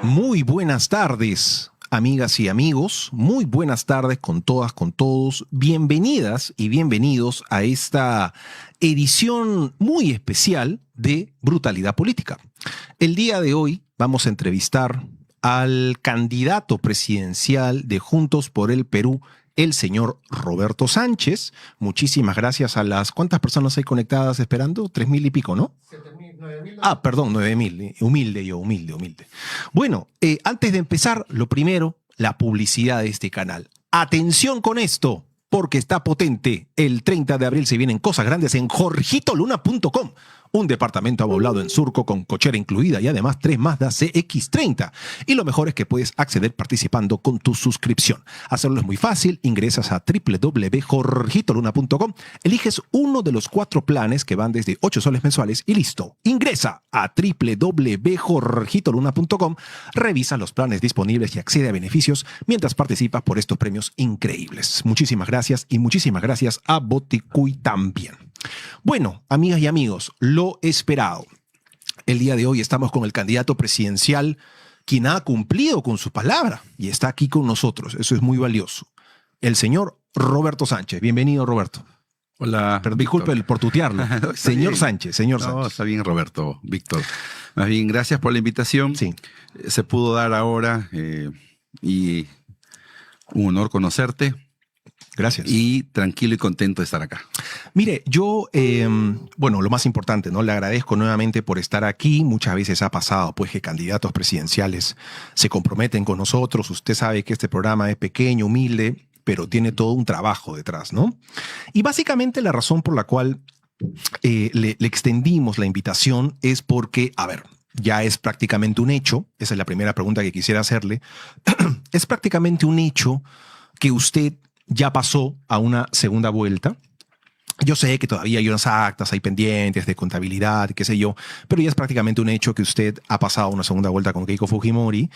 Muy buenas tardes, amigas y amigos. Muy buenas tardes con todas, con todos. Bienvenidas y bienvenidos a esta edición muy especial de Brutalidad Política. El día de hoy vamos a entrevistar al candidato presidencial de Juntos por el Perú, el señor Roberto Sánchez. Muchísimas gracias a las... ¿Cuántas personas hay conectadas esperando? 3.000 y pico, ¿no? 7.000, 9.000. Ah, perdón, 9.000. Humilde. Bueno, antes de empezar, lo primero, la publicidad de este canal. Atención con esto, porque está potente. El 30 de abril se vienen cosas grandes en jorgitoluna.com. Un departamento amoblado en Surco con cochera incluida y además 3 Mazda CX-30. Y lo mejor es que puedes acceder participando con tu suscripción. Hacerlo es muy fácil. Ingresas a www.jorgitoluna.com, eliges uno de los 4 planes que van desde 8 soles mensuales y listo. Ingresa a www.jorgitoluna.com, revisa los planes disponibles y accede a beneficios mientras participas por estos premios increíbles. Muchísimas gracias y muchísimas gracias a Boticuy también. Bueno, amigas y amigos, lo esperado. El día de hoy estamos con el candidato presidencial, quien ha cumplido con su palabra y está aquí con nosotros. Eso es muy valioso. El señor Roberto Sánchez. Bienvenido, Roberto. Hola. Pero disculpe por tutearlo. No, señor bien. Sánchez, señor No, Sánchez. está bien, Roberto, Víctor. Más bien, gracias por la invitación. Sí. Se pudo dar ahora y un honor conocerte. Gracias. Y tranquilo y contento de estar acá. Mire, yo, bueno, lo más importante, ¿no? Le agradezco nuevamente por estar aquí. Muchas veces ha pasado, pues, que candidatos presidenciales se comprometen con nosotros. Usted sabe que este programa es pequeño, humilde, pero tiene todo un trabajo detrás, ¿no? Y básicamente la razón por la cual le extendimos la invitación es porque, a ver, ya es prácticamente un hecho. Esa es la primera pregunta que quisiera hacerle. Es prácticamente un hecho que usted ya pasó a una segunda vuelta. Yo sé que todavía hay unas actas, hay pendientes de contabilidad, qué sé yo, pero ya es prácticamente un hecho que usted ha pasado a una segunda vuelta con Keiko Fujimori.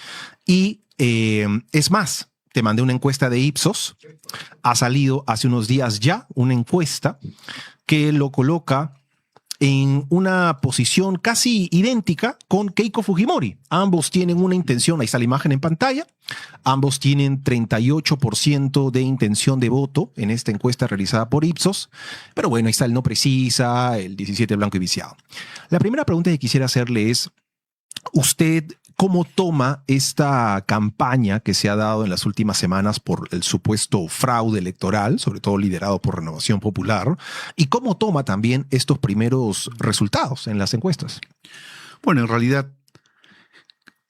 Y es más, te mandé una encuesta de Ipsos. Ha salido hace unos días ya una encuesta que lo coloca en una posición casi idéntica con Keiko Fujimori. Ambos tienen una intención, ahí está la imagen en pantalla, ambos tienen 38% de intención de voto en esta encuesta realizada por Ipsos, pero bueno, ahí está el no precisa, el 17 blanco y viciado. La primera pregunta que quisiera hacerle es, ¿usted cómo toma esta campaña que se ha dado en las últimas semanas por el supuesto fraude electoral, sobre todo liderado por Renovación Popular, y cómo toma también estos primeros resultados en las encuestas? Bueno, en realidad,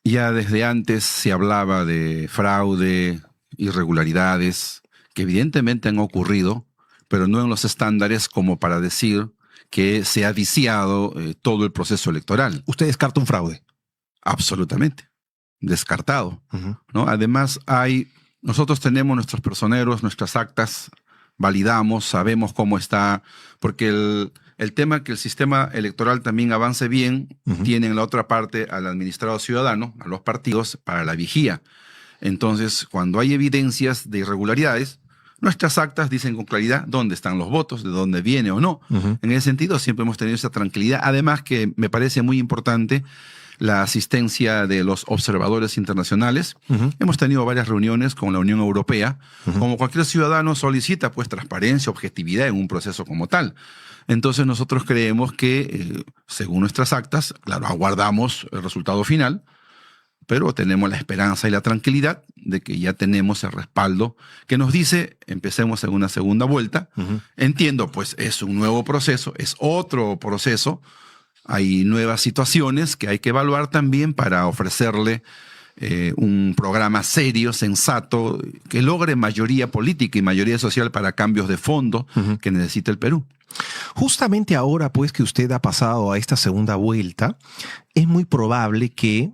ya desde antes se hablaba de fraude, irregularidades, que evidentemente han ocurrido, pero no en los estándares como para decir que se ha viciado todo el proceso electoral. ¿Usted descarta un fraude? Absolutamente. Descartado. ¿No? Además, nosotros tenemos nuestros personeros, nuestras actas, validamos, sabemos cómo está, porque el tema que el sistema electoral también avance bien, tiene en la otra parte al administrado ciudadano, a los partidos, para la vigía. Entonces, cuando hay evidencias de irregularidades, nuestras actas dicen con claridad dónde están los votos, de dónde viene o no. En ese sentido, siempre hemos tenido esa tranquilidad. Además, que me parece muy importante la asistencia de los observadores internacionales. Hemos tenido varias reuniones con la Unión Europea. Como cualquier ciudadano solicita, pues, transparencia, objetividad en un proceso como tal. Entonces nosotros creemos que, según nuestras actas, claro, aguardamos el resultado final, pero tenemos la esperanza y la tranquilidad de que ya tenemos el respaldo que nos dice, empecemos en una segunda vuelta. Entiendo, pues, es un nuevo proceso, es otro proceso. Hay nuevas situaciones que hay que evaluar también para ofrecerle un programa serio, sensato, que logre mayoría política y mayoría social para cambios de fondo que necesita el Perú. Justamente ahora, pues, que usted ha pasado a esta segunda vuelta, es muy probable que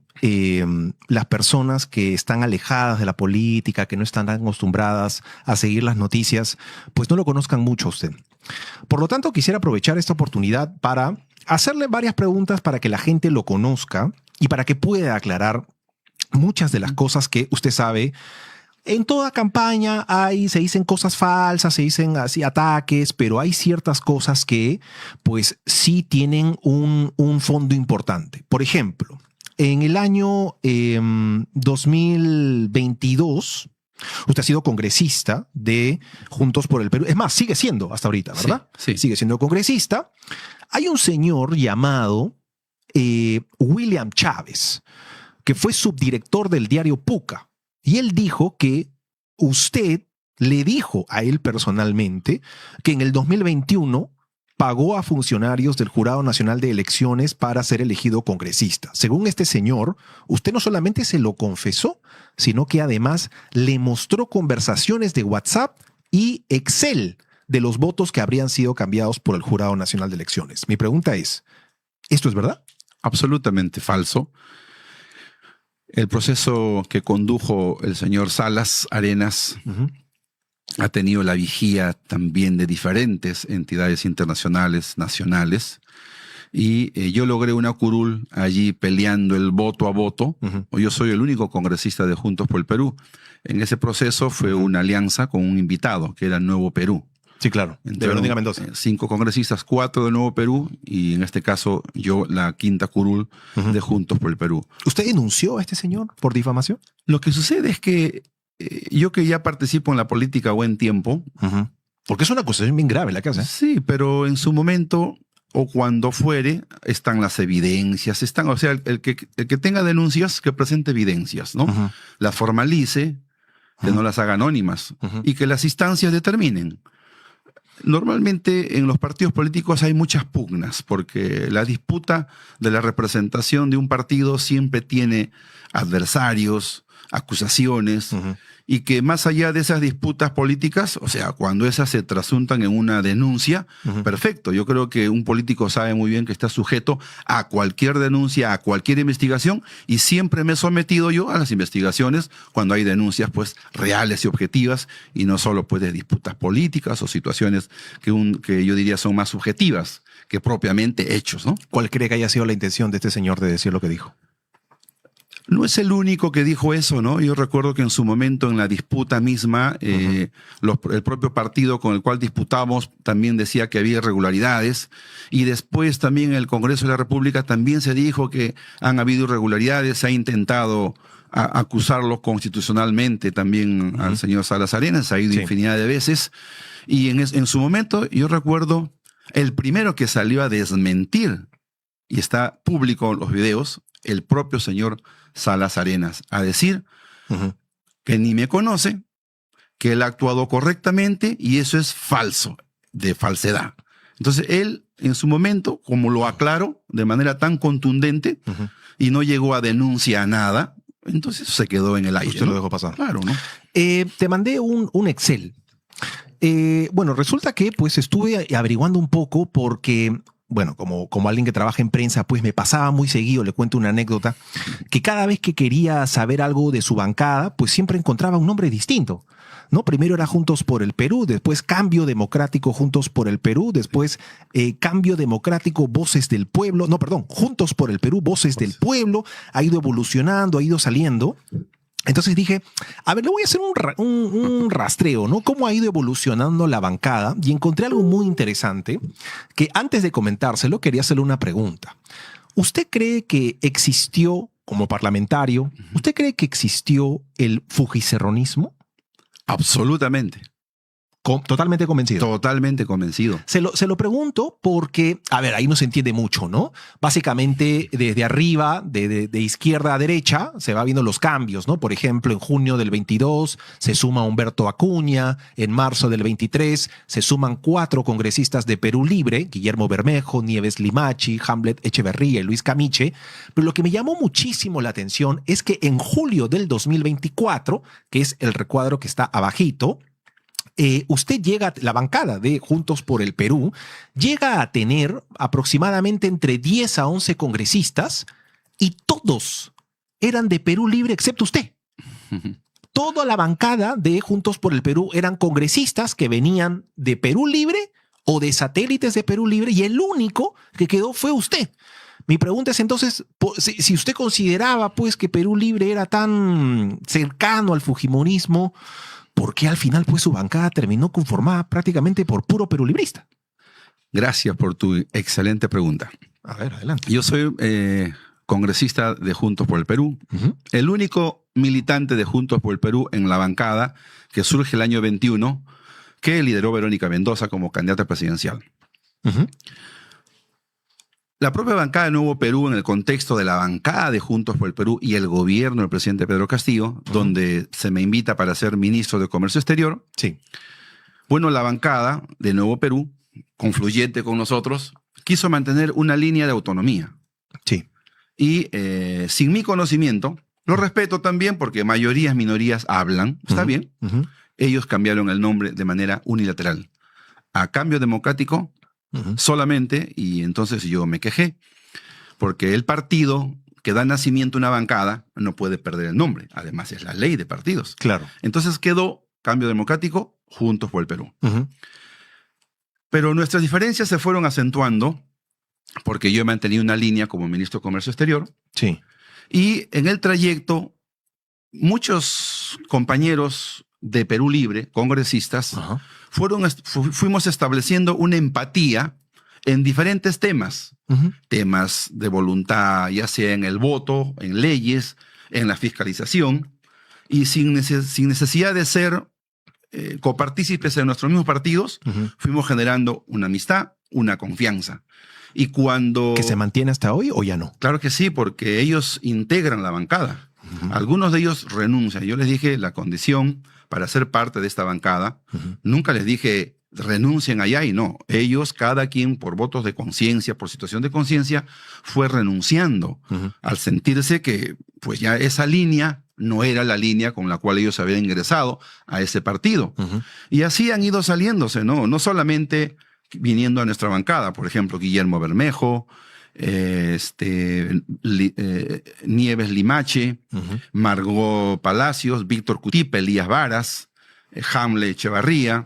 las personas que están alejadas de la política, que no están tan acostumbradas a seguir las noticias, pues no lo conozcan mucho a usted. Por lo tanto, quisiera aprovechar esta oportunidad para hacerle varias preguntas para que la gente lo conozca y para que pueda aclarar muchas de las cosas que usted sabe. En toda campaña se dicen cosas falsas, se dicen así ataques, pero hay ciertas cosas que pues sí tienen un fondo importante. Por ejemplo, en el año 2022, usted ha sido congresista de Juntos por el Perú. Es más, sigue siendo hasta ahorita, ¿verdad? Sí. Sigue siendo congresista. Hay un señor llamado William Chávez, que fue subdirector del diario Puca. Y él dijo que usted le dijo a él personalmente que en el 2021 pagó a funcionarios del Jurado Nacional de Elecciones para ser elegido congresista. Según este señor, usted no solamente se lo confesó, sino que además le mostró conversaciones de WhatsApp y Excel de los votos que habrían sido cambiados por el Jurado Nacional de Elecciones. Mi pregunta es, ¿esto es verdad? Absolutamente falso. El proceso que condujo el señor Salas Arenas ha tenido la vigía también de diferentes entidades internacionales, nacionales, y yo logré una curul allí peleando el voto a voto. Yo soy el único congresista de Juntos por el Perú. En ese proceso fue una alianza con un invitado, que era Nuevo Perú. Sí, claro, de Verónica Mendoza. 5 congresistas, 4 de Nuevo Perú, y en este caso yo la quinta curul de Juntos por el Perú. ¿Usted denunció a este señor por difamación? Lo que sucede es que yo que ya participo en la política buen tiempo. Porque es una acusación bien grave la que hace. Sí, pero en su momento o cuando fuere están las evidencias, o sea, el que tenga denuncias que presente evidencias, ¿no? Las formalice, que no las haga anónimas y que las instancias determinen. Normalmente en los partidos políticos hay muchas pugnas porque la disputa de la representación de un partido siempre tiene adversarios, acusaciones, y que más allá de esas disputas políticas, o sea, cuando esas se trasuntan en una denuncia, perfecto. Yo creo que un político sabe muy bien que está sujeto a cualquier denuncia, a cualquier investigación, y siempre me he sometido yo a las investigaciones cuando hay denuncias pues reales y objetivas, y no solo pues de disputas políticas o situaciones que yo diría son más subjetivas que propiamente hechos, ¿no? ¿Cuál cree que haya sido la intención de este señor de decir lo que dijo? No es el único que dijo eso, ¿no? Yo recuerdo que en su momento, en la disputa misma, el propio partido con el cual disputamos también decía que había irregularidades, y después también en el Congreso de la República también se dijo que han habido irregularidades, se ha intentado acusarlo constitucionalmente también al señor Salas Arenas, se ha ido infinidad de veces, y en su momento yo recuerdo el primero que salió a desmentir, y está público en los videos, el propio señor Salas Arenas, a decir que ni me conoce, que él ha actuado correctamente y eso es falso, de falsedad. Entonces él, en su momento, como lo aclaró de manera tan contundente y no llegó a denuncia a nada, entonces se quedó en el aire. Usted lo dejó pasar. Claro, ¿no? Te mandé un Excel. Bueno, resulta que pues estuve averiguando un poco porque... Bueno, como alguien que trabaja en prensa, pues me pasaba muy seguido, le cuento una anécdota, que cada vez que quería saber algo de su bancada, pues siempre encontraba un nombre distinto, ¿no? Primero era Juntos por el Perú, después Cambio Democrático Juntos por el Perú, después Cambio Democrático Voces del Pueblo, no, perdón, Juntos por el Perú, Voces del Pueblo, ha ido evolucionando, ha ido saliendo. Entonces dije, a ver, le voy a hacer un rastreo, ¿no? Cómo ha ido evolucionando la bancada, y encontré algo muy interesante que antes de comentárselo quería hacerle una pregunta. ¿Usted cree que existió, como parlamentario, usted cree que existió el fujicerronismo? Absolutamente. Totalmente convencido. Totalmente convencido. Se lo pregunto porque, a ver, ahí no se entiende mucho, ¿no? Básicamente, desde arriba, de izquierda a derecha, se va viendo los cambios, ¿no? Por ejemplo, en junio del 22 se suma Humberto Acuña, en marzo del 23 se suman 4 congresistas de Perú Libre, Guillermo Bermejo, Nieves Limachi, Hamlet Echeverría y Luis Camiche, pero lo que me llamó muchísimo la atención es que en julio del 2024, que es el recuadro que está abajito, usted llega, la bancada de Juntos por el Perú, llega a tener aproximadamente entre 10 a 11 congresistas y todos eran de Perú Libre excepto usted. Toda la bancada de Juntos por el Perú eran congresistas que venían de Perú Libre o de satélites de Perú Libre, y el único que quedó fue usted. Mi pregunta es entonces, si usted consideraba pues que Perú Libre era tan cercano al fujimorismo, ¿por qué al final pues su bancada terminó conformada prácticamente por puro perulibrista? Gracias por tu excelente pregunta. A ver, adelante. Yo soy congresista de Juntos por el Perú, el único militante de Juntos por el Perú en la bancada que surge el año 21, que lideró Verónica Mendoza como candidata presidencial. La propia bancada de Nuevo Perú, en el contexto de la bancada de Juntos por el Perú y el gobierno del presidente Pedro Castillo, donde se me invita para ser ministro de Comercio Exterior, sí. Bueno, la bancada de Nuevo Perú, confluyente con nosotros, quiso mantener una línea de autonomía. Sí. Y sin mi conocimiento, lo respeto también porque mayorías, minorías hablan, está bien, ellos cambiaron el nombre de manera unilateral a Cambio Democrático solamente, y entonces yo me quejé, porque el partido que da nacimiento a una bancada no puede perder el nombre, además es la ley de partidos. Claro. Entonces quedó Cambio Democrático, Juntos por el Perú. Pero nuestras diferencias se fueron acentuando porque yo he mantenido una línea como ministro de Comercio Exterior. Sí. Y en el trayecto, muchos compañeros de Perú Libre, congresistas, fuimos estableciendo una empatía en diferentes temas. Temas de voluntad, ya sea en el voto, en leyes, en la fiscalización, y sin necesidad de ser copartícipes de nuestros mismos partidos, fuimos generando una amistad, una confianza. Y cuando... ¿Que se mantiene hasta hoy o ya no? Claro que sí, porque ellos integran la bancada. Algunos de ellos renuncian. Yo les dije la condición para ser parte de esta bancada. Nunca les dije renuncien allá y no. Ellos, cada quien por votos de conciencia, por situación de conciencia, fue renunciando al sentirse que pues ya esa línea no era la línea con la cual ellos habían ingresado a ese partido. Y así han ido saliéndose, ¿no? No solamente viniendo a nuestra bancada, por ejemplo, Guillermo Bermejo, Nieves Limache, Margot Palacios, Víctor Cutipe, Elías Varas, Hamle Echevarría,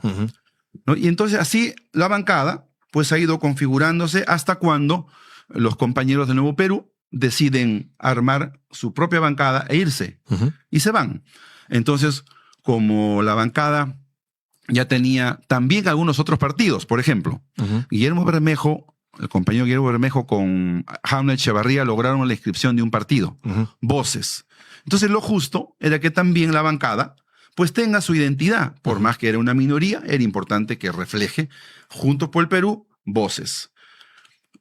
¿no? Y entonces así la bancada pues ha ido configurándose hasta cuando los compañeros de Nuevo Perú deciden armar su propia bancada e irse, y se van. Entonces, como la bancada ya tenía también algunos otros partidos, por ejemplo, Guillermo Bermejo, el compañero Guillermo Bermejo con Hamlet Echevarría lograron la inscripción de un partido, Voces. Entonces lo justo era que también la bancada pues tenga su identidad, por más que era una minoría, era importante que refleje Juntos por el Perú, Voces.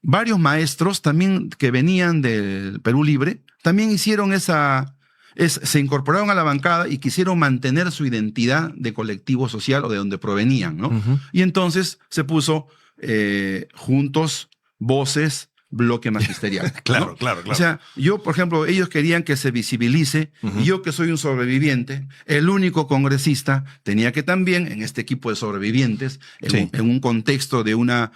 Varios maestros también que venían del Perú Libre también hicieron se incorporaron a la bancada y quisieron mantener su identidad de colectivo social o de donde provenían, ¿no? Y entonces se puso Juntos, Voces, Bloque Magisterial. Claro, ¿no? claro. O sea, yo, por ejemplo, ellos querían que se visibilice, y yo que soy un sobreviviente, el único congresista, tenía que también, en este equipo de sobrevivientes, en un contexto de una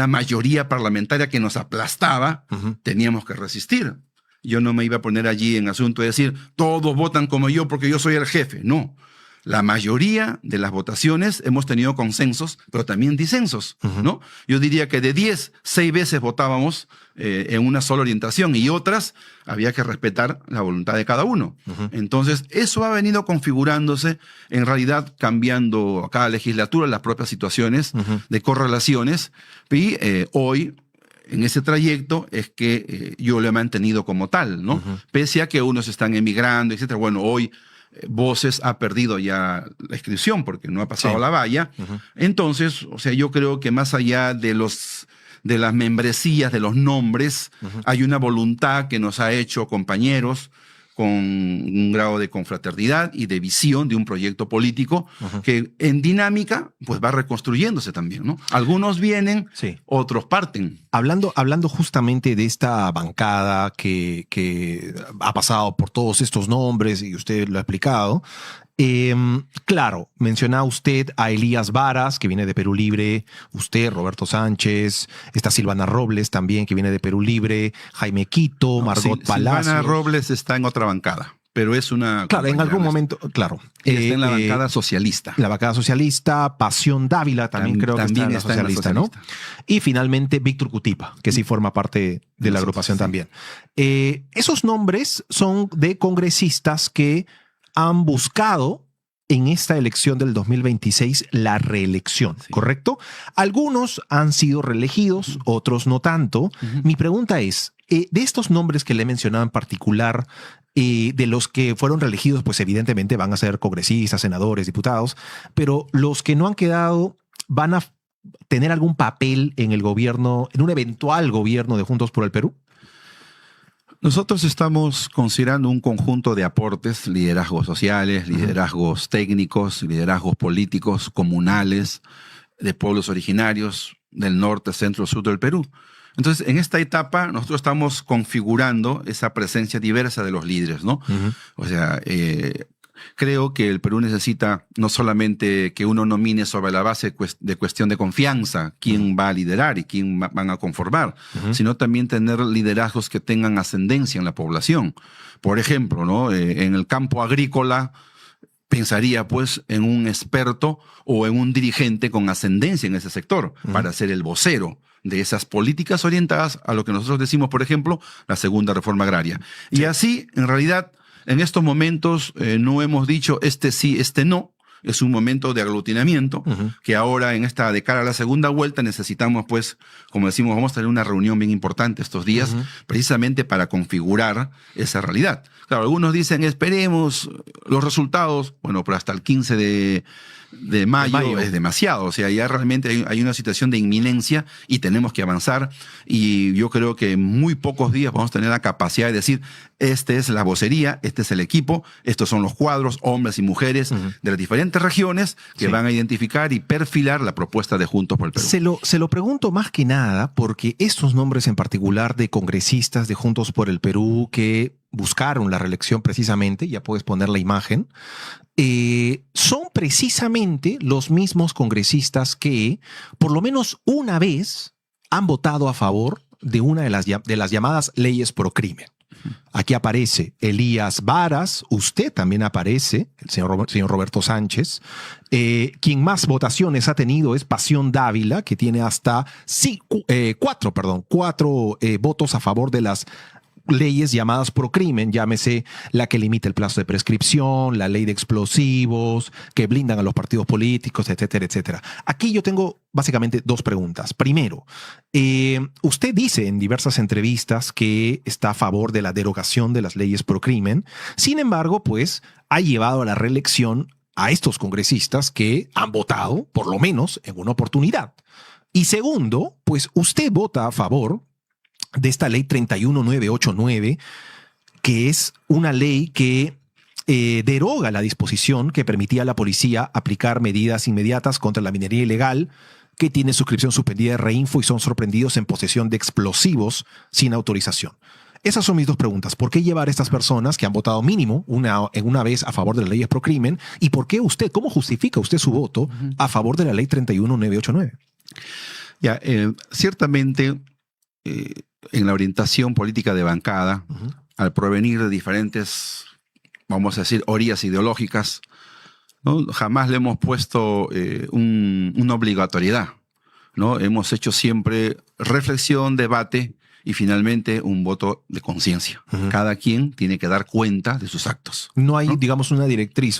mayoría parlamentaria que nos aplastaba, teníamos que resistir. Yo no me iba a poner allí en asunto de decir, todos votan como yo porque yo soy el jefe. No. La mayoría de las votaciones hemos tenido consensos, pero también disensos, ¿no? Yo diría que de 10, 6 veces votábamos en una sola orientación y otras había que respetar la voluntad de cada uno. Entonces, eso ha venido configurándose, en realidad cambiando a cada legislatura las propias situaciones de correlaciones, y hoy en ese trayecto es que yo lo he mantenido como tal, ¿no? Pese a que unos están emigrando, etcétera. Bueno, hoy Voces ha perdido ya la inscripción porque no ha pasado la valla. Entonces, o sea, yo creo que más allá de las membresías, de los nombres, hay una voluntad que nos ha hecho compañeros con un grado de confraternidad y de visión de un proyecto político que en dinámica pues va reconstruyéndose también, ¿no? Algunos vienen, otros parten. Hablando justamente de esta bancada que ha pasado por todos estos nombres y usted lo ha explicado, claro, menciona usted a Elías Varas, que viene de Perú Libre, usted, Roberto Sánchez, está Silvana Robles también, que viene de Perú Libre, Jaime Quito, Margot Palacios. Silvana Robles está en otra bancada, pero es una... Claro, en algún momento, claro. Está en la bancada socialista. La bancada socialista, Pasión Dávila también creo que está en la socialista, ¿no? Y finalmente Víctor Cutipa, que sí forma parte de la agrupación también. Esos nombres son de congresistas que han buscado en esta elección del 2026 la reelección, ¿correcto? Algunos han sido reelegidos, otros no tanto. Mi pregunta es, De estos nombres que le he mencionado en particular, de los que fueron reelegidos, pues evidentemente van a ser congresistas, senadores, diputados, pero los que no han quedado van a tener algún papel en el gobierno, en un eventual gobierno de Juntos por el Perú. Nosotros estamos considerando un conjunto de aportes, liderazgos sociales, liderazgos técnicos, liderazgos políticos, comunales, de pueblos originarios del norte, centro, sur del Perú. Entonces, en esta etapa, nosotros estamos configurando esa presencia diversa de los líderes, ¿no? O sea, creo que el Perú necesita no solamente que uno nomine sobre la base de cuestión de confianza quién va a liderar y quién van a conformar, sino también tener liderazgos que tengan ascendencia en la población. Por ejemplo, ¿no? En el campo agrícola, pensaría pues en un experto o en un dirigente con ascendencia en ese sector para ser el vocero de esas políticas orientadas a lo que nosotros decimos, por ejemplo, la segunda reforma agraria. Sí. Y así, en realidad, en estos momentos no hemos dicho este sí, este no. Es un momento de aglutinamiento que ahora, de cara a la segunda vuelta, necesitamos, pues, como decimos, vamos a tener una reunión bien importante estos días, precisamente para configurar esa realidad. Claro, algunos dicen, esperemos los resultados, bueno, pero hasta el 15 de mayo es demasiado. O sea, ya realmente hay una situación de inminencia y tenemos que avanzar. Y yo creo que en muy pocos días vamos a tener la capacidad de decir, esta es la vocería, este es el equipo, estos son los cuadros, hombres y mujeres de las diferentes regiones que van a identificar y perfilar la propuesta de Juntos por el Perú. Se lo pregunto más que nada porque estos nombres en particular de congresistas de Juntos por el Perú que buscaron la reelección precisamente, ya puedes poner la imagen, son precisamente los mismos congresistas que por lo menos una vez han votado a favor de una de las llamadas leyes pro crimen. Aquí aparece Elías Varas, usted también aparece, el señor Roberto Sánchez. Quien más votaciones ha tenido es Pasión Dávila, que tiene hasta cuatro votos a favor de las leyes llamadas pro crimen, llámese la que limita el plazo de prescripción, la ley de explosivos, que blindan a los partidos políticos, etcétera, etcétera. Aquí yo tengo básicamente dos preguntas. Primero, usted dice en diversas entrevistas que está a favor de la derogación de las leyes pro crimen. Sin embargo, pues ha llevado a la reelección a estos congresistas que han votado, por lo menos, en una oportunidad. Y segundo, pues usted vota a favor de esta ley 31989, que es una ley que deroga la disposición que permitía a la policía aplicar medidas inmediatas contra la minería ilegal, que tiene suscripción suspendida de Reinfo y son sorprendidos en posesión de explosivos sin autorización. Esas son mis dos preguntas. ¿Por qué llevar a estas personas que han votado mínimo una vez a favor de las leyes pro crimen? ¿Y por qué usted, cómo justifica usted su voto a favor de la ley 31989? Ya, ciertamente, en la orientación política de bancada, al provenir de diferentes, vamos a decir, orillas ideológicas, ¿no? Jamás le hemos puesto una obligatoriedad, ¿no? Hemos hecho siempre reflexión, debate y finalmente un voto de conciencia. Cada quien tiene que dar cuenta de sus actos. No hay, digamos, una directriz,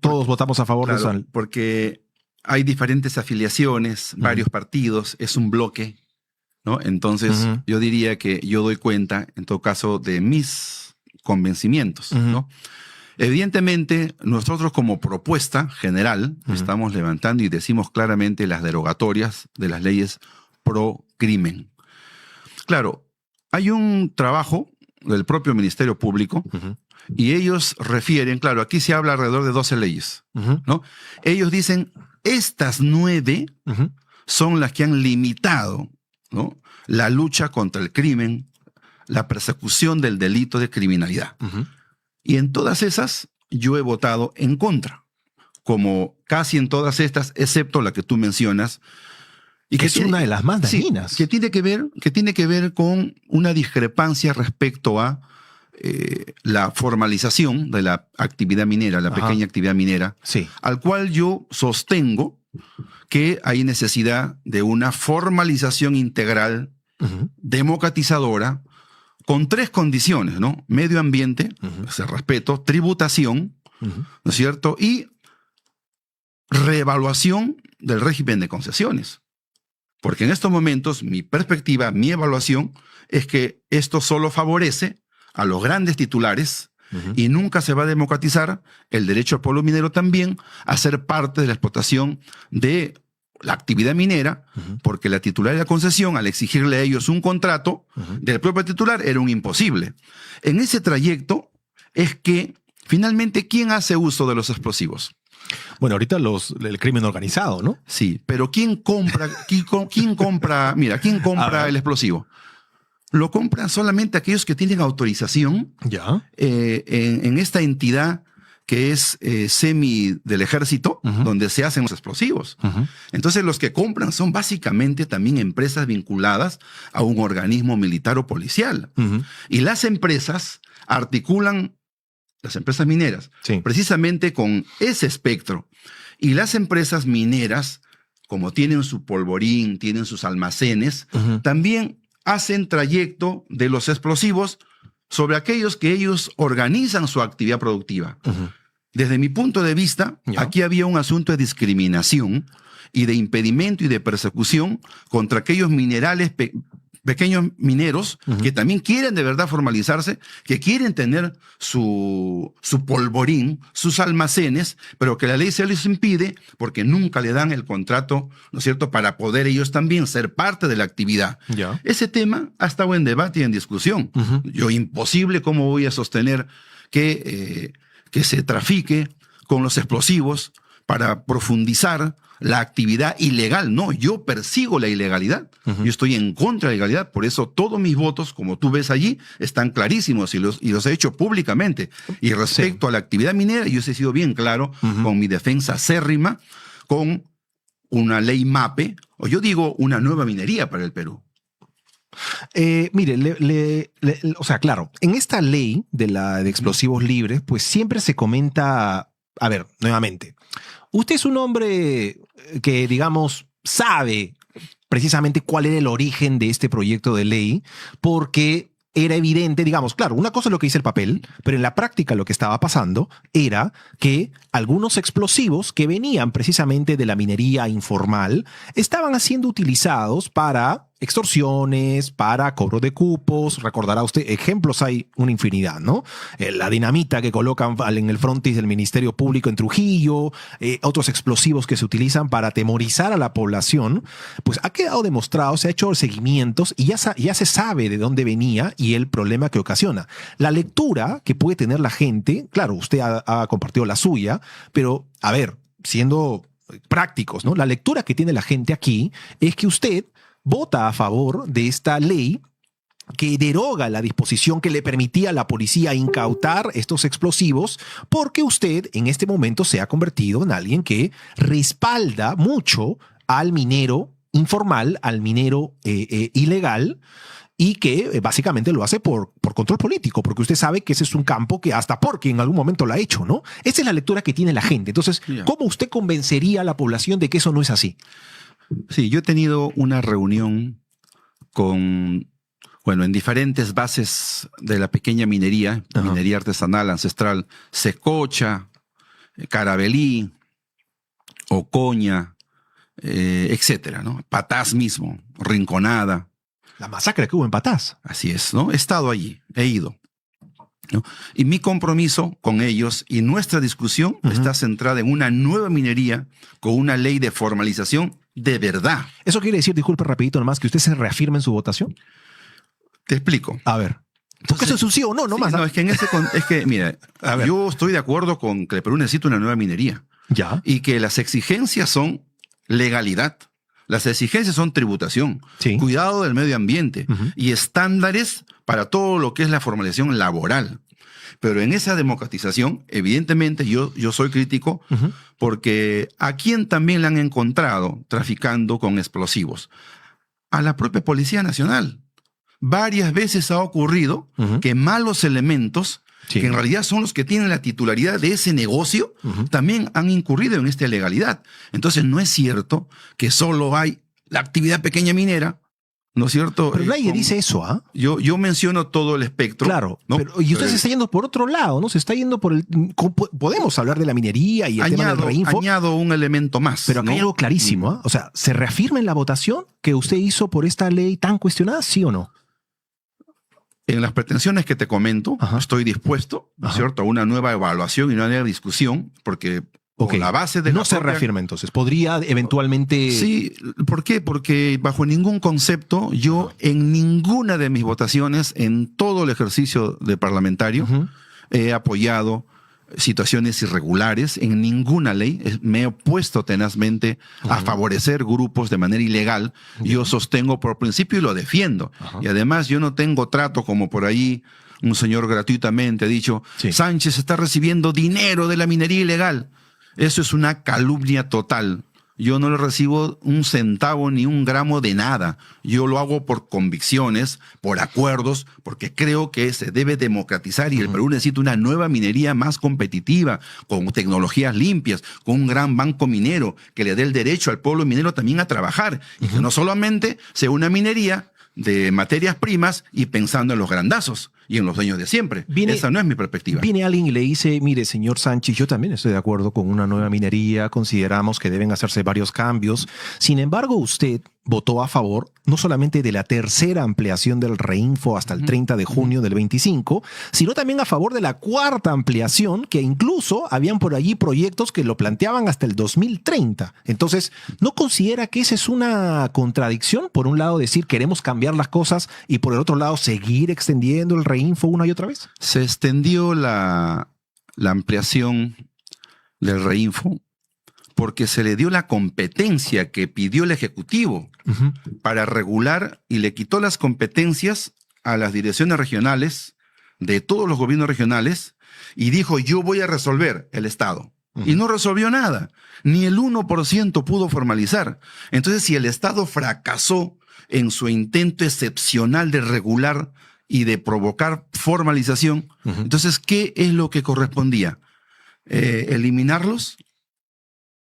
todos votamos a favor de eso. Porque hay diferentes afiliaciones, varios partidos, es un bloque, ¿no? Entonces, yo diría que yo doy cuenta, en todo caso, de mis convencimientos, ¿no? Evidentemente, nosotros como propuesta general estamos levantando y decimos claramente las derogatorias de las leyes pro crimen. Claro, hay un trabajo del propio Ministerio Público y ellos refieren, claro, aquí se habla alrededor de 12 leyes, ¿no? Ellos dicen, estas 9 son las que han limitado, ¿no?, la lucha contra el crimen, la persecución del delito de criminalidad. Y en todas esas yo he votado en contra, como casi en todas estas, excepto la que tú mencionas. Y que es una de las más dañinas. Sí, que tiene que ver con una discrepancia respecto a la formalización de la actividad minera, la pequeña actividad minera, al cual yo sostengo que hay necesidad de una formalización integral, democratizadora, con 3 condiciones, ¿no? Medio ambiente, respeto, tributación, ¿no es cierto? Y reevaluación del régimen de concesiones. Porque en estos momentos mi perspectiva, mi evaluación es que esto solo favorece a los grandes titulares y nunca se va a democratizar el derecho al pueblo minero también a ser parte de la explotación de la actividad minera, porque la titularidad de la concesión, al exigirle a ellos un contrato del propio titular, era un imposible. En ese trayecto es que finalmente, ¿quién hace uso de los explosivos? Bueno, ahorita el crimen organizado, ¿no? Sí, pero ¿quién compra el explosivo? Lo compran solamente aquellos que tienen autorización en esta entidad que es semi del ejército, donde se hacen los explosivos. Entonces, los que compran son básicamente también empresas vinculadas a un organismo militar o policial. Y las empresas articulan, las empresas mineras, precisamente con ese espectro. Y las empresas mineras, como tienen su polvorín, tienen sus almacenes, también hacen trayecto de los explosivos sobre aquellos que ellos organizan su actividad productiva. Desde mi punto de vista, aquí había un asunto de discriminación y de impedimento y de persecución contra aquellos pequeños mineros que también quieren de verdad formalizarse, que quieren tener su polvorín, sus almacenes, pero que la ley se les impide porque nunca le dan el contrato, ¿no es cierto?, para poder ellos también ser parte de la actividad. Ese tema ha estado en debate y en discusión. Yo, imposible cómo voy a sostener que se trafique con los explosivos para profundizar la actividad ilegal. No, yo persigo la ilegalidad. Yo estoy en contra de la ilegalidad. Por eso todos mis votos, como tú ves allí, están clarísimos y los he hecho públicamente. Y respecto a la actividad minera, yo he sido bien claro con mi defensa acérrima, con una ley MAPE, o yo digo una nueva minería para el Perú. Mire, o sea, claro, en esta ley de explosivos libres, pues siempre se comenta, a ver, nuevamente, usted es un hombre que, digamos, sabe precisamente cuál era el origen de este proyecto de ley, porque era evidente, digamos, claro, una cosa es lo que dice el papel, pero en la práctica lo que estaba pasando era que algunos explosivos que venían precisamente de la minería informal estaban siendo utilizados para extorsiones, para cobro de cupos. Recordará usted, ejemplos hay una infinidad, ¿no? La dinamita que colocan en el frontis del Ministerio Público en Trujillo, otros explosivos que se utilizan para atemorizar a la población, pues ha quedado demostrado, se ha hecho seguimientos y ya se sabe de dónde venía y el problema que ocasiona. La lectura que puede tener la gente, claro, usted ha compartido la suya, pero, a ver, siendo prácticos, ¿no? La lectura que tiene la gente aquí es que usted vota a favor de esta ley que deroga la disposición que le permitía a la policía incautar estos explosivos, porque usted en este momento se ha convertido en alguien que respalda mucho al minero informal, al minero ilegal, y que básicamente lo hace por control político, porque usted sabe que ese es un campo que hasta porque en algún momento lo ha hecho, ¿no? Esa es la lectura que tiene la gente. Entonces, ¿cómo usted convencería a la población de que eso no es así? Sí, yo he tenido una reunión en diferentes bases de la pequeña minería, minería artesanal, ancestral, Secocha, Carabelí, Ocoña, etcétera, ¿no? Patás mismo, Rinconada. La masacre que hubo en Patás. Así es, ¿no? He estado allí, he ido, ¿no? Y mi compromiso con ellos y nuestra discusión está centrada en una nueva minería con una ley de formalización de verdad. ¿Eso quiere decir, disculpe rapidito nomás, que usted se reafirme en su votación? Te explico. A ver. Porque eso es un sí o no, nomás. Sí, no, es que mira, yo estoy de acuerdo con que el Perú necesita una nueva minería. Ya. Y que las exigencias son legalidad. Las exigencias son tributación, cuidado del medio ambiente y estándares para todo lo que es la formalización laboral. Pero en esa democratización, evidentemente, yo soy crítico porque ¿a quién también le han encontrado traficando con explosivos? A la propia Policía Nacional. Varias veces ha ocurrido que malos elementos, que en realidad son los que tienen la titularidad de ese negocio, también han incurrido en esta ilegalidad. Entonces no es cierto que solo hay la actividad pequeña minera, ¿no es cierto? Pero nadie dice eso, ¿ah? Yo menciono todo el espectro. Claro, ¿no? y usted se está yendo por otro lado, ¿no? Se está yendo por el... Podemos hablar de la minería y el tema del reinfo. Añado un elemento más. Pero acá hay algo clarísimo, ¿ah? O sea, ¿se reafirma en la votación que usted hizo por esta ley tan cuestionada, sí o no? En las pretensiones que te comento, Ajá. estoy dispuesto, ¿no es cierto?, a una nueva evaluación y una nueva discusión, porque con la base de no se reafirma entonces. ¿Podría eventualmente...? Sí, ¿por qué? Porque bajo ningún concepto, yo en ninguna de mis votaciones, en todo el ejercicio de parlamentario, he apoyado situaciones irregulares en ninguna ley. Me he opuesto tenazmente a favorecer grupos de manera ilegal. Yo sostengo por principio y lo defiendo. Y además yo no tengo trato como por ahí un señor gratuitamente ha dicho, Sánchez está recibiendo dinero de la minería ilegal. Eso es una calumnia total. Yo no le recibo un centavo ni un gramo de nada. Yo lo hago por convicciones, por acuerdos, porque creo que se debe democratizar y el Perú necesita una nueva minería más competitiva, con tecnologías limpias, con un gran banco minero que le dé el derecho al pueblo minero también a trabajar y que no solamente sea una minería de materias primas y pensando en los grandazos y en los dueños de siempre. Esa no es mi perspectiva. Viene alguien y le dice, mire, señor Sánchez, yo también estoy de acuerdo con una nueva minería, consideramos que deben hacerse varios cambios. Sin embargo, usted votó a favor no solamente de la tercera ampliación del reinfo hasta el 30 de junio del 25, sino también a favor de la cuarta ampliación, que incluso habían por allí proyectos que lo planteaban hasta el 2030. Entonces, ¿no considera que esa es una contradicción? Por un lado, decir queremos cambiar las cosas y por el otro lado, seguir extendiendo el reinfo una y otra vez. Se extendió la ampliación del reinfo porque se le dio la competencia que pidió el Ejecutivo para regular y le quitó las competencias a las direcciones regionales de todos los gobiernos regionales y dijo, yo voy a resolver el Estado. Y no resolvió nada. Ni el 1% pudo formalizar. Entonces, si el Estado fracasó en su intento excepcional de regular y de provocar formalización, entonces, ¿qué es lo que correspondía? ¿Eliminarlos?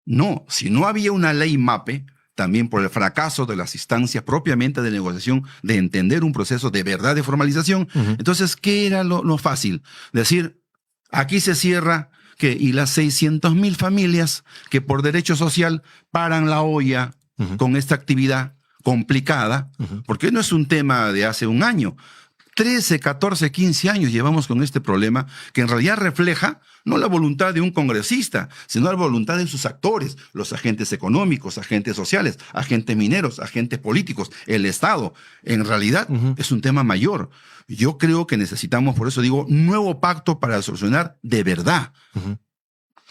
No, si no había una ley MAPE, también por el fracaso de las instancias propiamente de negociación, de entender un proceso de verdad de formalización, entonces, ¿qué era lo fácil? Decir, aquí se cierra, y las 600,000 familias que por derecho social paran la olla con esta actividad complicada, porque no es un tema de hace un año. 13, 14, 15 años llevamos con este problema que en realidad refleja no la voluntad de un congresista, sino la voluntad de sus actores, los agentes económicos, agentes sociales, agentes mineros, agentes políticos, el Estado. En realidad es un tema mayor. Yo creo que necesitamos, por eso digo, un nuevo pacto para solucionar de verdad.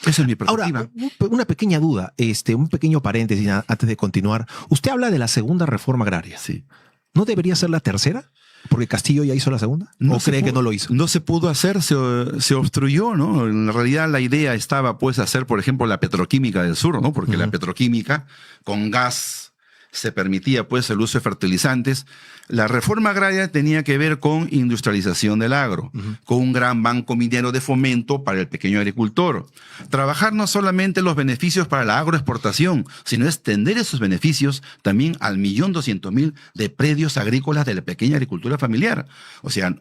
Esa es mi perspectiva. Ahora, una pequeña duda, un pequeño paréntesis antes de continuar. Usted habla de la segunda reforma agraria. Sí. ¿No debería ser la tercera? ¿Porque Castillo ya hizo la segunda? ¿O cree que no lo hizo? No se pudo hacer, se obstruyó, ¿no? En realidad la idea estaba, pues, hacer, por ejemplo, la petroquímica del sur, ¿no? Porque la petroquímica con gas se permitía, pues, el uso de fertilizantes. La reforma agraria tenía que ver con industrialización del agro, con un gran banco minero de fomento para el pequeño agricultor. Trabajar no solamente los beneficios para la agroexportación, sino extender esos beneficios también al 1.200.000 de predios agrícolas de la pequeña agricultura familiar. O sea,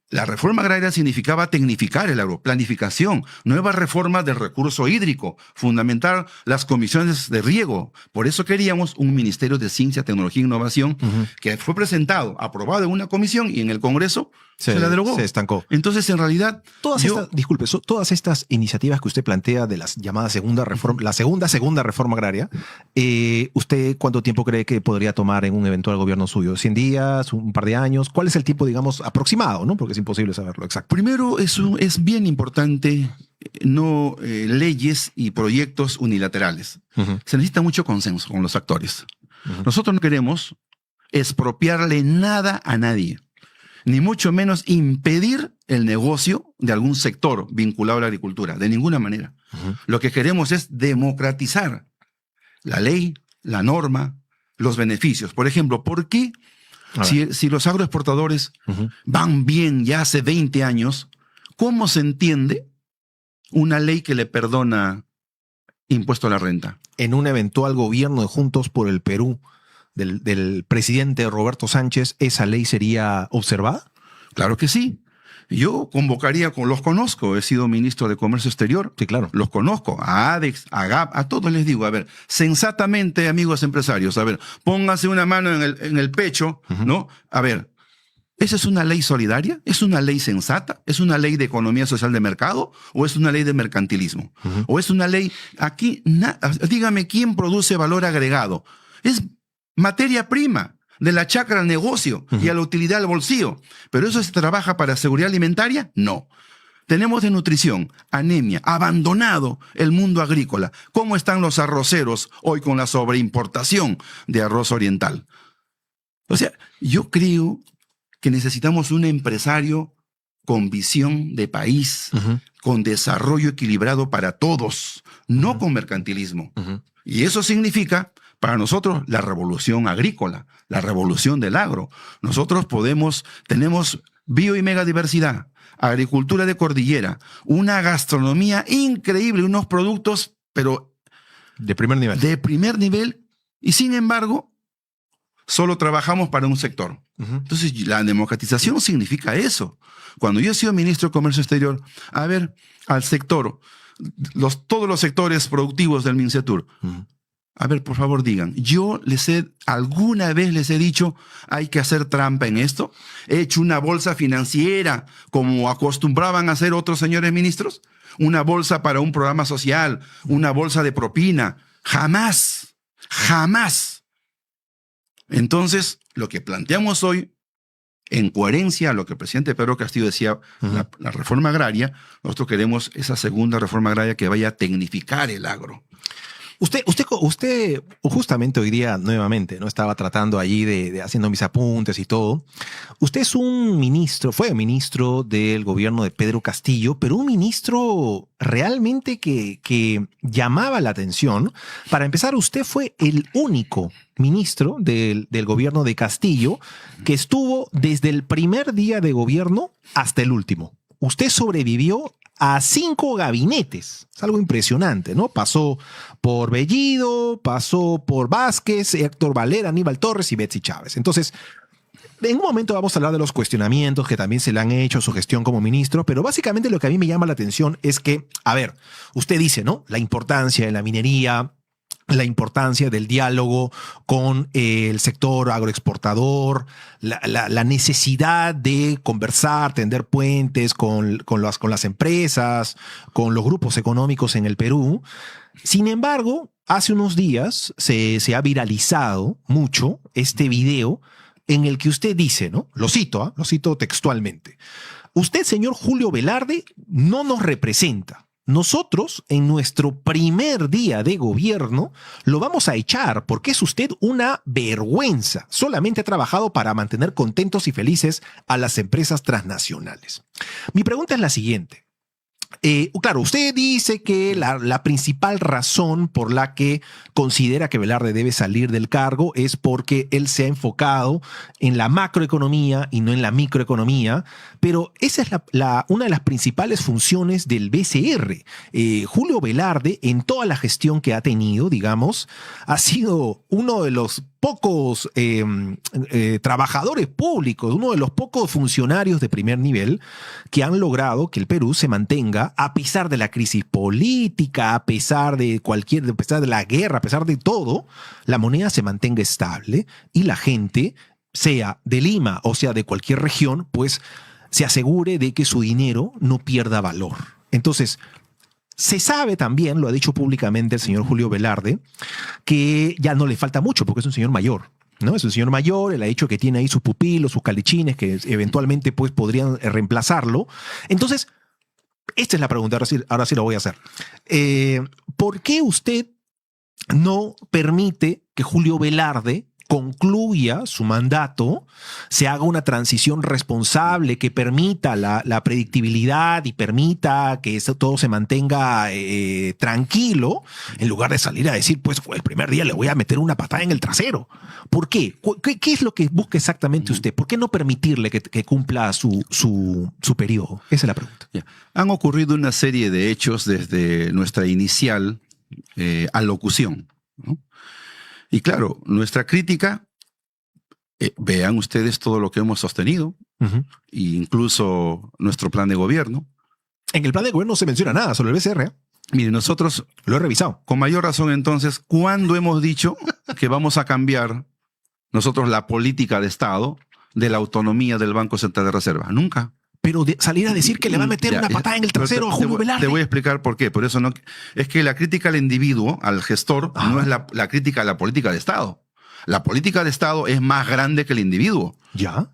la reforma agraria significaba tecnificar el agro, planificación, nuevas reformas del recurso hídrico, fundamentar las comisiones de riego. Por eso queríamos un Ministerio de Ciencia, Tecnología e Innovación que fue presentado, aprobado en una comisión y en el Congreso se la derogó. Se estancó. Entonces, en realidad... Todas estas iniciativas que usted plantea de las llamadas segunda reforma agraria, ¿usted cuánto tiempo cree que podría tomar en un eventual gobierno suyo? ¿100 días? ¿Un par de años? ¿Cuál es el tiempo, digamos, aproximado, ¿no? Porque es imposible saberlo exacto. Primero, es bien importante no leyes y proyectos unilaterales. Se necesita mucho consenso con los actores. Nosotros no queremos expropiarle nada a nadie, ni mucho menos impedir el negocio de algún sector vinculado a la agricultura, de ninguna manera. Lo que queremos es democratizar la ley, la norma, los beneficios. Por ejemplo, ¿por qué si los agroexportadores van bien ya hace 20 años, cómo se entiende una ley que le perdona impuesto a la renta? En un eventual gobierno de Juntos por el Perú, del presidente Roberto Sánchez, ¿esa ley sería observada? Claro que sí. Yo convocaría, los conozco, he sido ministro de Comercio Exterior. Sí, claro. Los conozco, a ADEX, a GAP, a todos les digo, a ver, sensatamente, amigos empresarios, a ver, pónganse una mano en el pecho, ¿no? A ver, ¿esa es una ley solidaria? ¿Es una ley sensata? ¿Es una ley de economía social de mercado? ¿O es una ley de mercantilismo? ¿O es una ley, aquí, dígame, ¿quién produce valor agregado? Es materia prima de la chacra al negocio y a la utilidad al bolsillo. ¿Pero eso se trabaja para seguridad alimentaria? No. Tenemos de nutrición, anemia, abandonado el mundo agrícola. ¿Cómo están los arroceros hoy con la sobreimportación de arroz oriental? O sea, yo creo que necesitamos un empresario con visión de país, con desarrollo equilibrado para todos, no con mercantilismo. Y eso significa, para nosotros, la revolución agrícola, la revolución del agro. Nosotros tenemos bio y megadiversidad, agricultura de cordillera, una gastronomía increíble, unos productos, pero de primer nivel. De primer nivel, y sin embargo, solo trabajamos para un sector. Entonces, la democratización significa eso. Cuando yo he sido ministro de Comercio Exterior, a ver, al sector, todos los sectores productivos del MINCETUR, a ver, por favor, digan, alguna vez les he dicho, hay que hacer trampa en esto. He hecho una bolsa financiera, como acostumbraban a hacer otros señores ministros, una bolsa para un programa social, una bolsa de propina. Jamás, jamás. Entonces, lo que planteamos hoy, en coherencia a lo que el presidente Pedro Castillo decía, la reforma agraria, nosotros queremos esa segunda reforma agraria que vaya a tecnificar el agro. Usted justamente hoy día nuevamente, ¿no? Estaba tratando allí de haciendo mis apuntes y todo. Usted es fue ministro del gobierno de Pedro Castillo, pero un ministro realmente que llamaba la atención. Para empezar, usted fue el único ministro del gobierno de Castillo que estuvo desde el primer día de gobierno hasta el último. Usted sobrevivió a 5 gabinetes. Es algo impresionante, ¿no? Pasó por Bellido, pasó por Vázquez, Héctor Valera, Aníbal Torres y Betsy Chávez. Entonces, en un momento vamos a hablar de los cuestionamientos que también se le han hecho a su gestión como ministro, pero básicamente lo que a mí me llama la atención es que, a ver, usted dice, ¿no? La importancia de la minería, la importancia del diálogo con el sector agroexportador, la necesidad de conversar, tender puentes con las empresas, con los grupos económicos en el Perú. Sin embargo, hace unos días se ha viralizado mucho este video en el que usted dice, ¿no? Lo cito textualmente. Usted, señor Julio Velarde, no nos representa. Nosotros, en nuestro primer día de gobierno, lo vamos a echar porque es usted una vergüenza. Solamente ha trabajado para mantener contentos y felices a las empresas transnacionales. Mi pregunta es la siguiente. Claro, usted dice que la principal razón por la que considera que Velarde debe salir del cargo es porque él se ha enfocado en la macroeconomía y no en la microeconomía, pero esa es una de las principales funciones del BCR. Julio Velarde, en toda la gestión que ha tenido, digamos, ha sido uno de los pocos trabajadores públicos, uno de los pocos funcionarios de primer nivel que han logrado que el Perú se mantenga, a pesar de la crisis política, a pesar de la guerra, a pesar de todo, la moneda se mantenga estable y la gente, sea de Lima o sea de cualquier región, pues se asegure de que su dinero no pierda valor. Entonces, se sabe también, lo ha dicho públicamente el señor Julio Velarde, que ya no le falta mucho porque es un señor mayor, ¿no? Es un señor mayor, él ha dicho que tiene ahí sus pupilos, sus calichines, que eventualmente pues, podrían reemplazarlo. Entonces, esta es la pregunta, ahora sí lo voy a hacer. ¿Por qué usted no permite que Julio Velarde concluya su mandato, se haga una transición responsable que permita la predictibilidad y permita que todo se mantenga tranquilo, en lugar de salir a decir, pues el primer día le voy a meter una patada en el trasero? ¿Por qué? ¿Qué es lo que busca exactamente usted? ¿Por qué no permitirle que cumpla su periodo? Esa es la pregunta. Ya. Han ocurrido una serie de hechos desde nuestra inicial alocución, ¿no? Y claro, nuestra crítica, vean ustedes todo lo que hemos sostenido, e incluso nuestro plan de gobierno. En el plan de gobierno no se menciona nada sobre el BCR. Mire, nosotros Lo he revisado. con mayor razón entonces, ¿cuándo hemos dicho que vamos a cambiar nosotros la política de Estado de la autonomía del Banco Central de Reserva? Nunca. Pero salir a decir que le va a meter una patada en el trasero a Julio Velarde. Te voy a explicar por qué. Por eso no. Es que la crítica al individuo, al gestor, no es la crítica a la política de Estado. La política de Estado es más grande que el individuo. ¿Ya?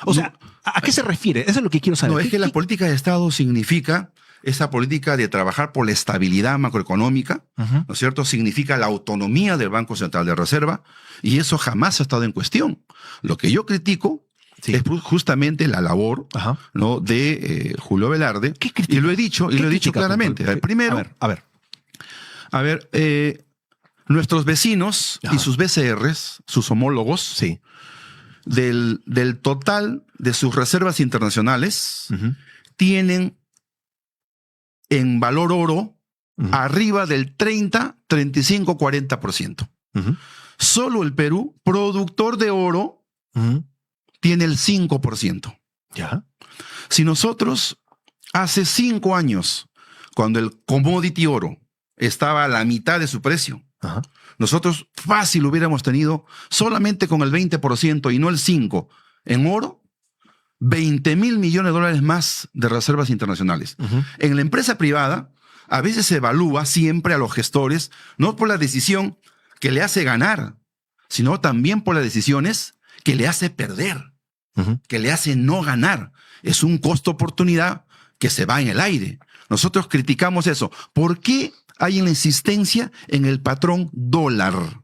O sea, ¿a qué se refiere? Eso es lo que quiero saber. No, es que la política de Estado significa esa política de trabajar por la estabilidad macroeconómica, ¿no es cierto? Significa la autonomía del Banco Central de Reserva, y eso jamás ha estado en cuestión. Lo que yo critico es justamente la labor, ¿no?, de Julio Velarde. Y lo he dicho, claramente. Primero, a ver, nuestros vecinos y sus BCRs, sus homólogos, del total de sus reservas internacionales, tienen en valor oro arriba del 30, 35, 40%. Solo el Perú, productor de oro, tiene el 5%. ¿Ya? Si nosotros hace 5 años, cuando el commodity oro estaba a la mitad de su precio, nosotros fácil hubiéramos tenido solamente con el 20% y no el 5% en oro, 20,000 millones de dólares más de reservas internacionales. En la empresa privada, a veces se evalúa siempre a los gestores, no por la decisión que le hace ganar, sino también por las decisiones que le hace perder, que le hace no ganar. Es un costo-oportunidad que se va en el aire. Nosotros criticamos eso. ¿Por qué hay una insistencia en el patrón dólar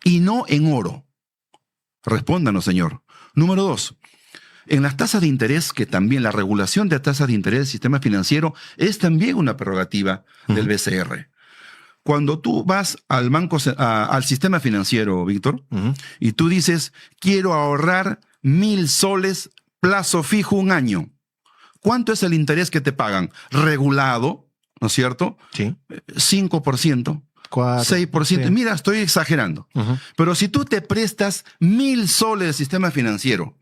y no en oro? Respóndanos, señor. Número 2. En las tasas de interés, que también la regulación de tasas de interés del sistema financiero es también una prerrogativa del BCR. Cuando tú vas al al sistema financiero, Víctor, y tú dices, quiero ahorrar 1,000 soles, plazo fijo 1 año. ¿Cuánto es el interés que te pagan? Regulado, ¿no es cierto? Sí. 5%. 4, 6%. Sí. Mira, estoy exagerando. Pero si tú te prestas 1,000 soles del sistema financiero,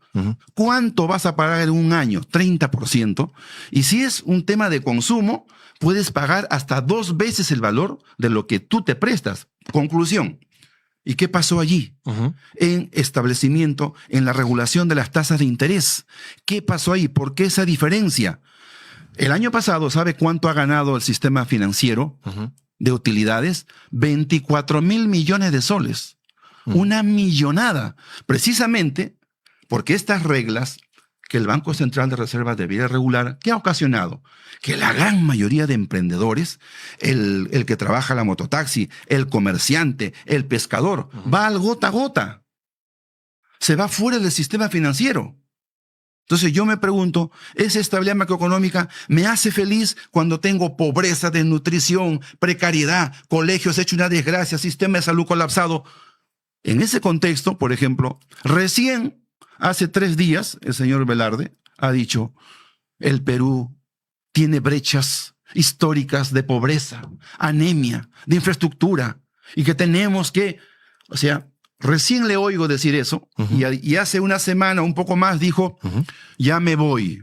¿cuánto vas a pagar en 1 año? 30%. Y si es un tema de consumo, puedes pagar hasta 2 veces el valor de lo que tú te prestas. Conclusión. ¿Y qué pasó allí? En establecimiento, en la regulación de las tasas de interés. ¿Qué pasó ahí? ¿Por qué esa diferencia? El año pasado, ¿sabe cuánto ha ganado el sistema financiero de utilidades? 24,000 millones de soles. Una millonada. Precisamente porque estas reglas que el Banco Central de Reserva debiera regular, ¿qué ha ocasionado? Que la gran mayoría de emprendedores, el que trabaja la mototaxi, el comerciante, el pescador, va al gota a gota. Se va fuera del sistema financiero. Entonces yo me pregunto, ¿esa estabilidad macroeconómica me hace feliz cuando tengo pobreza, desnutrición, precariedad, colegios hechos una desgracia, sistema de salud colapsado? En ese contexto, por ejemplo, recién hace 3 días el señor Velarde ha dicho, el Perú tiene brechas históricas de pobreza, anemia, de infraestructura, y que tenemos que, o sea, recién le oigo decir eso, y hace una semana, un poco más, dijo, ya me voy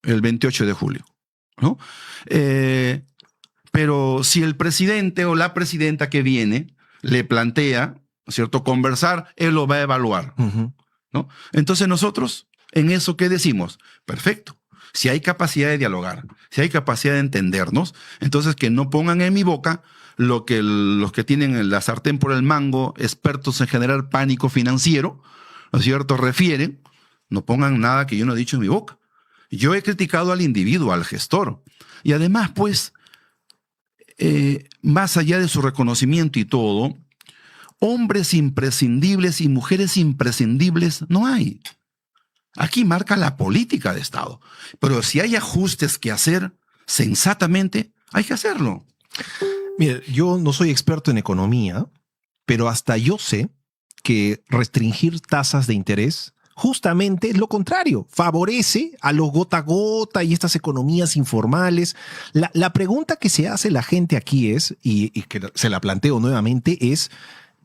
el 28 de julio, ¿no? Pero si el presidente o la presidenta que viene le plantea, ¿no es cierto?, conversar, él lo va a evaluar, ¿no? Entonces nosotros, en eso, ¿qué decimos? Perfecto. Si hay capacidad de dialogar, si hay capacidad de entendernos, entonces que no pongan en mi boca lo que los que tienen la sartén por el mango, expertos en generar pánico financiero, ¿no es cierto?, refieren, no pongan nada que yo no he dicho en mi boca. Yo he criticado al individuo, al gestor. Y además, pues, más allá de su reconocimiento y todo, hombres imprescindibles y mujeres imprescindibles no hay. Aquí marca la política de Estado. Pero si hay ajustes que hacer sensatamente, hay que hacerlo. Mire, yo no soy experto en economía, pero hasta yo sé que restringir tasas de interés justamente es lo contrario. Favorece a los gota a gota y estas economías informales. La pregunta que se hace la gente aquí es, y que se la planteo nuevamente, es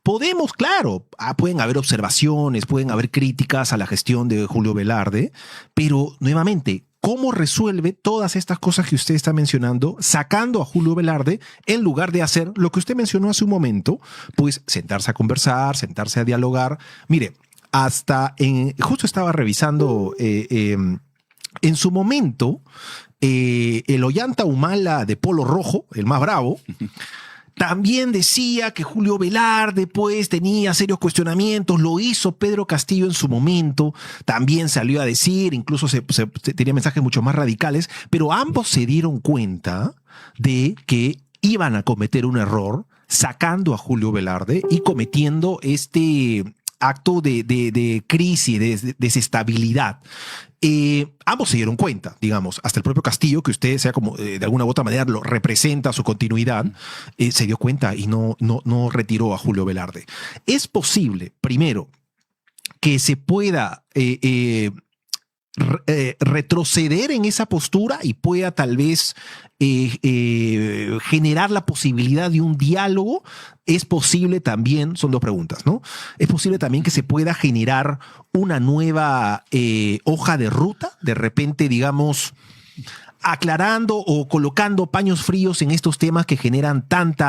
podemos, claro, pueden haber observaciones, pueden haber críticas a la gestión de Julio Velarde, pero nuevamente, ¿cómo resuelve todas estas cosas que usted está mencionando sacando a Julio Velarde en lugar de hacer lo que usted mencionó hace un momento? Pues sentarse a conversar, sentarse a dialogar. Mire, justo estaba revisando en su momento el Ollanta Humala de Polo Rojo, el más bravo, también decía que Julio Velarde pues tenía serios cuestionamientos, lo hizo Pedro Castillo en su momento, también salió a decir, incluso tenía mensajes mucho más radicales, pero ambos se dieron cuenta de que iban a cometer un error sacando a Julio Velarde y cometiendo este acto de crisis, de desestabilidad. Ambos se dieron cuenta, digamos, hasta el propio Castillo, que usted sea como de alguna u otra manera lo representa su continuidad, se dio cuenta y no retiró a Julio Velarde. Es posible, primero, que se pueda retroceder en esa postura y pueda tal vez generar la posibilidad de un diálogo. Es posible también, son dos preguntas, ¿no? Es posible también que se pueda generar una nueva hoja de ruta, de repente, digamos, aclarando o colocando paños fríos en estos temas que generan tanto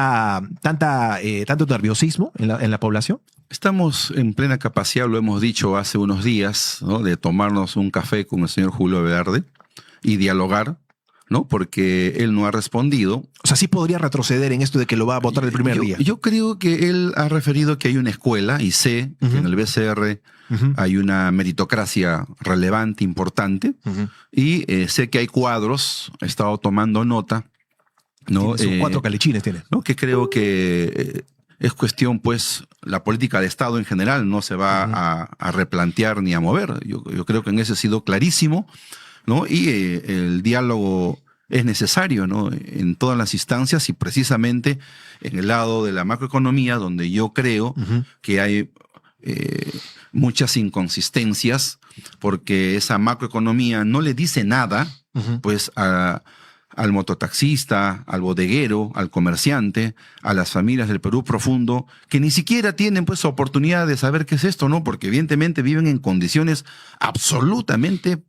nerviosismo en la población. Estamos en plena capacidad, lo hemos dicho hace unos días, ¿no?, de tomarnos un café con el señor Julio Velarde y dialogar, ¿no? Porque él no ha respondido. O sea, sí podría retroceder en esto de que lo va a votar el primer día. Yo creo que él ha referido que hay una escuela y sé que en el BCR hay una meritocracia relevante, importante, y sé que hay cuadros, he estado tomando nota, ¿no? Sus 4 calechines tiene. ¿No? Que creo que es cuestión, pues, la política de Estado en general no se va a replantear ni a mover. Yo creo que en eso ha sido clarísimo, ¿no? Y el diálogo es necesario, ¿no?, en todas las instancias y precisamente en el lado de la macroeconomía, donde yo creo que hay muchas inconsistencias, porque esa macroeconomía no le dice nada, pues, al mototaxista, al bodeguero, al comerciante, a las familias del Perú profundo, que ni siquiera tienen pues oportunidad de saber qué es esto, ¿no? Porque evidentemente viven en condiciones absolutamente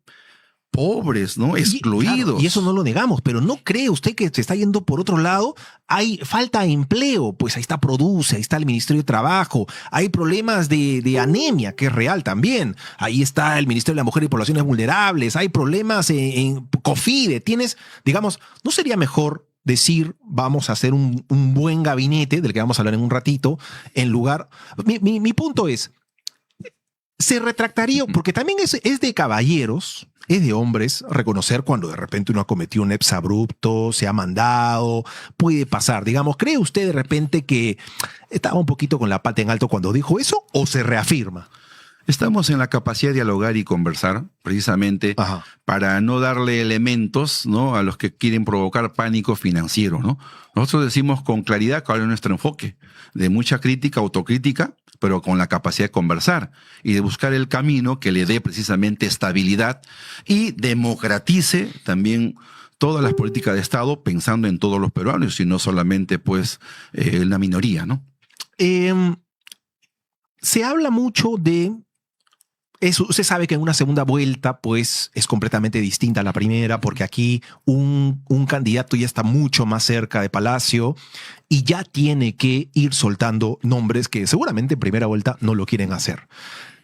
pobres, ¿no? Excluidos. Claro, y eso no lo negamos, pero ¿no cree usted que se está yendo por otro lado? Hay falta de empleo, pues ahí está Produce, ahí está el Ministerio de Trabajo, hay problemas de anemia, que es real también, ahí está el Ministerio de la Mujer y Poblaciones Vulnerables, hay problemas en COFIDE, digamos, ¿no sería mejor decir vamos a hacer un buen gabinete, del que vamos a hablar en un ratito, en lugar... Mi punto es, se retractaría, porque también es de caballeros, es de hombres reconocer cuando de repente uno ha cometido un exabrupto, se ha mandado, puede pasar. Digamos, ¿cree usted de repente que estaba un poquito con la pata en alto cuando dijo eso o se reafirma? Estamos en la capacidad de dialogar y conversar, precisamente para no darle elementos, ¿no?, a los que quieren provocar pánico financiero, ¿no? Nosotros decimos con claridad cuál es nuestro enfoque, de mucha crítica, autocrítica, pero con la capacidad de conversar y de buscar el camino que le dé precisamente estabilidad y democratice también todas las políticas de Estado, pensando en todos los peruanos y no solamente pues en la minoría, ¿no? Se habla mucho de eso. Usted sabe que en una segunda vuelta pues es completamente distinta a la primera, porque aquí un candidato ya está mucho más cerca de Palacio y ya tiene que ir soltando nombres que seguramente en primera vuelta no lo quieren hacer.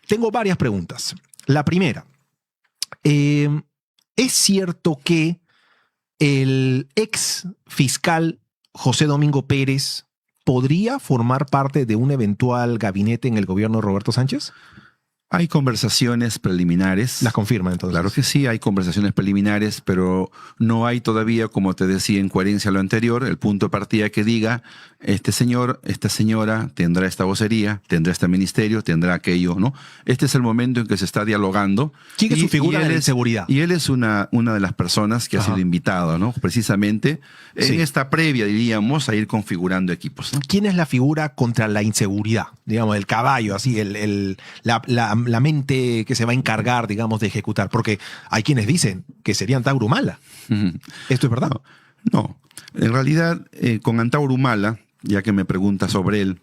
Tengo varias preguntas. La primera, ¿es cierto que el ex fiscal José Domingo Pérez podría formar parte de un eventual gabinete en el gobierno de Roberto Sánchez? Hay conversaciones preliminares. ¿Las confirman entonces? Claro que sí, hay conversaciones preliminares, pero no hay todavía, como te decía, en coherencia a lo anterior, el punto de partida que diga, este señor, esta señora tendrá esta vocería, tendrá este ministerio, tendrá aquello, ¿no? Este es el momento en que se está dialogando. ¿Quién es su figura de seguridad? Y él es una de las personas que ha sido invitado, ¿no? Precisamente en esta previa, diríamos, a ir configurando equipos, ¿no? ¿Quién es la figura contra la inseguridad? Digamos, el caballo, así, la mente que se va a encargar, digamos, de ejecutar. Porque hay quienes dicen que sería Antauro Humala. ¿Esto es verdad? No. En realidad, con Antauro Humala, ya que me pregunta sobre él,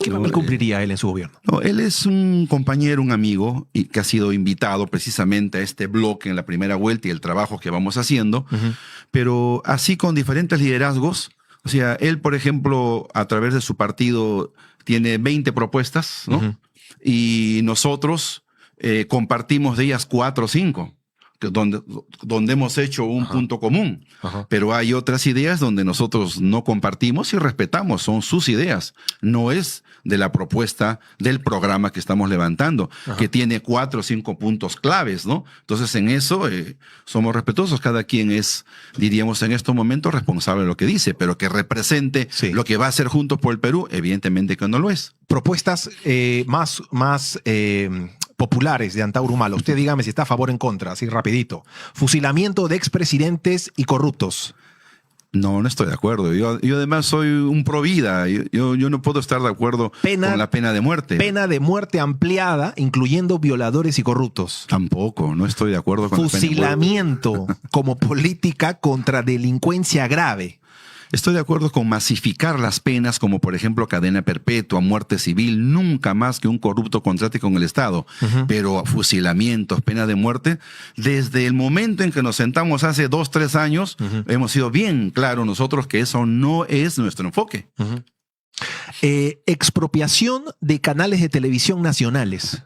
¿Qué papel cumpliría él en su gobierno? No, él es un compañero, un amigo, y que ha sido invitado precisamente a este bloque en la primera vuelta y el trabajo que vamos haciendo, pero así con diferentes liderazgos. O sea, él, por ejemplo, a través de su partido tiene 20 propuestas, ¿no? Y nosotros compartimos de ellas 4 o 5. Donde hemos hecho un punto común. Pero hay otras ideas donde nosotros no compartimos y respetamos, son sus ideas. No es de la propuesta del programa que estamos levantando, que tiene 4 o 5 puntos claves, ¿no? Entonces, en eso somos respetuosos. Cada quien es, diríamos en estos momentos, responsable de lo que dice, pero que represente lo que va a hacer Juntos por el Perú, evidentemente que no lo es. Propuestas más populares de Antauro Humala. Usted dígame si está a favor o en contra, así rapidito. Fusilamiento de expresidentes y corruptos. No, no estoy de acuerdo. Yo además soy un pro vida. Yo no puedo estar de acuerdo con la pena de muerte. Pena de muerte ampliada, incluyendo violadores y corruptos. Tampoco, no estoy de acuerdo con fusilamiento como política contra delincuencia grave. Estoy de acuerdo con masificar las penas, como por ejemplo cadena perpetua, muerte civil, nunca más que un corrupto contrate con el Estado. Pero fusilamientos, pena de muerte, desde el momento en que nos sentamos hace 2, 3 años, hemos sido bien claros nosotros que eso no es nuestro enfoque. Expropiación de canales de televisión nacionales.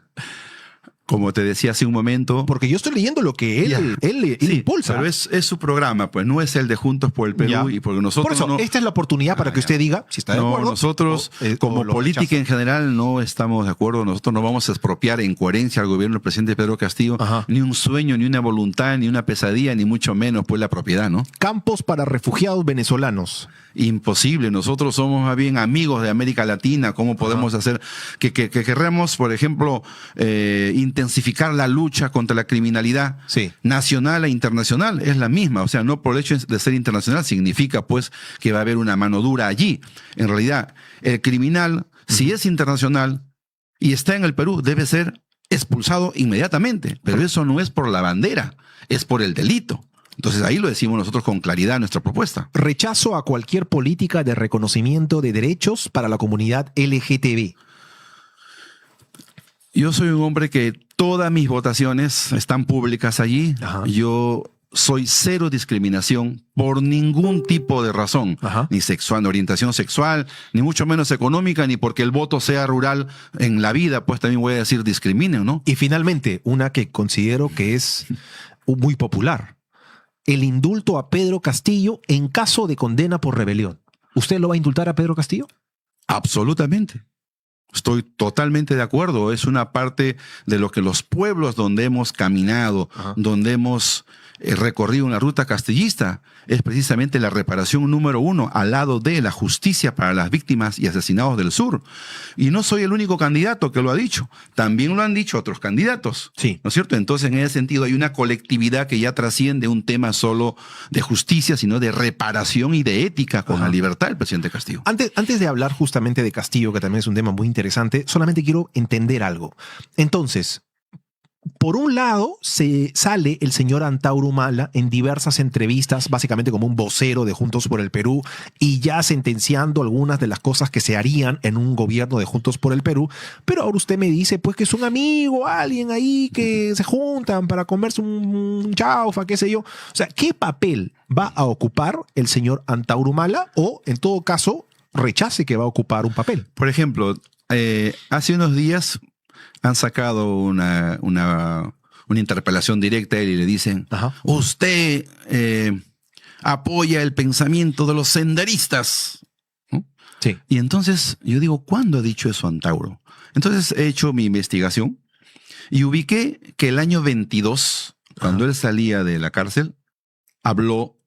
Como te decía hace un momento. Porque yo estoy leyendo lo que él impulsa. Pero es su programa, pues no es el de Juntos por el Perú. Y porque nosotros por eso, esta es la oportunidad para que usted diga si está de acuerdo. Nosotros, como política en general, no estamos de acuerdo. Nosotros no vamos a expropiar en coherencia al gobierno del presidente Pedro Castillo ni un sueño, ni una voluntad, ni una pesadilla, ni mucho menos pues la propiedad, ¿no? Campos para refugiados venezolanos. Imposible. Nosotros somos más bien amigos de América Latina. ¿Cómo podemos hacer que querramos, por ejemplo, intensificar la lucha contra la criminalidad nacional e internacional? Es la misma. O sea, no por el hecho de ser internacional significa pues que va a haber una mano dura allí. En realidad, el criminal, si es internacional y está en el Perú, debe ser expulsado inmediatamente. Pero eso no es por la bandera, es por el delito. Entonces ahí lo decimos nosotros con claridad en nuestra propuesta. Rechazo a cualquier política de reconocimiento de derechos para la comunidad LGTB. Yo soy un hombre que todas mis votaciones están públicas allí. Yo soy cero discriminación por ningún tipo de razón, ni sexual, ni orientación sexual, ni mucho menos económica, ni porque el voto sea rural en la vida, pues también voy a decir discriminen, ¿no? Y finalmente, una que considero que es muy popular. El indulto a Pedro Castillo en caso de condena por rebelión. ¿Usted lo va a indultar a Pedro Castillo? Absolutamente. Estoy totalmente de acuerdo. Es una parte de lo que los pueblos donde hemos caminado, donde hemos recorrido una ruta castillista, es precisamente la reparación número 1 al lado de la justicia para las víctimas y asesinados del sur. Y no soy el único candidato que lo ha dicho. También lo han dicho otros candidatos. ¿No es cierto? Entonces, en ese sentido, hay una colectividad que ya trasciende un tema solo de justicia, sino de reparación y de ética con la libertad del presidente Castillo. Antes de hablar justamente de Castillo, que también es un tema muy interesante, solamente quiero entender algo. Entonces, por un lado, se sale el señor Antauro Humala en diversas entrevistas, básicamente como un vocero de Juntos por el Perú, y ya sentenciando algunas de las cosas que se harían en un gobierno de Juntos por el Perú. Pero ahora usted me dice pues que es un amigo, alguien ahí que se juntan para comerse un chaufa, qué sé yo. O sea, ¿qué papel va a ocupar el señor Antauro Humala? O, en todo caso, rechace que va a ocupar un papel. Por ejemplo, hace unos días han sacado una interpelación directa a él y le dicen, usted apoya el pensamiento de los senderistas. ¿No? Sí. Y entonces yo digo, ¿cuándo ha dicho eso Antauro? Entonces he hecho mi investigación y ubiqué que el año 22, cuando él salía de la cárcel, habló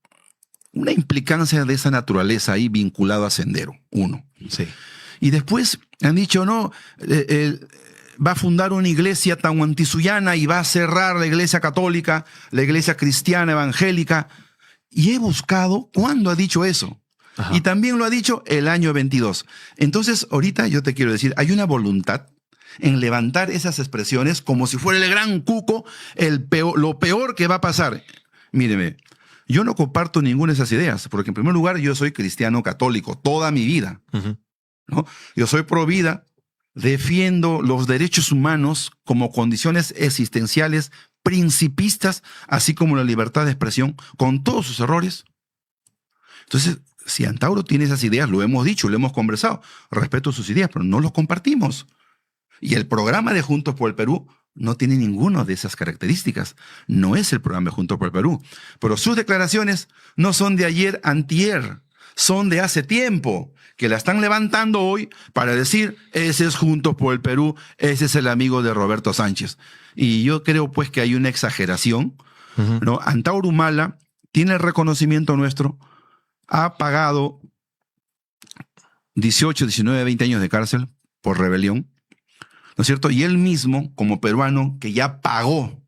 una implicancia de esa naturaleza ahí vinculada a Sendero, 1. Sí. Y después han dicho, no, va a fundar una iglesia tahuantinsuyoana y va a cerrar la iglesia católica, la iglesia cristiana evangélica. Y he buscado cuándo ha dicho eso. Y también lo ha dicho el año 22. Entonces, ahorita yo te quiero decir, hay una voluntad en levantar esas expresiones como si fuera el gran cuco, lo peor que va a pasar. Míreme, yo no comparto ninguna de esas ideas, porque en primer lugar yo soy cristiano católico toda mi vida. ¿no? Yo soy pro vida, defiendo los derechos humanos como condiciones existenciales principistas, así como la libertad de expresión, con todos sus errores. Entonces, si Antauro tiene esas ideas, lo hemos dicho, lo hemos conversado, respeto sus ideas, pero no los compartimos. Y el programa de Juntos por el Perú no tiene ninguna de esas características. No es el programa de Juntos por el Perú. Pero sus declaraciones no son de ayer, antier, son de hace tiempo, que la están levantando hoy para decir, ese es Juntos por el Perú, ese es el amigo de Roberto Sánchez. Y yo creo pues que hay una exageración, ¿no? Antauro Humala tiene el reconocimiento nuestro, ha pagado 18, 19, 20 años de cárcel por rebelión, ¿no es cierto? Y él mismo, como peruano, que ya pagó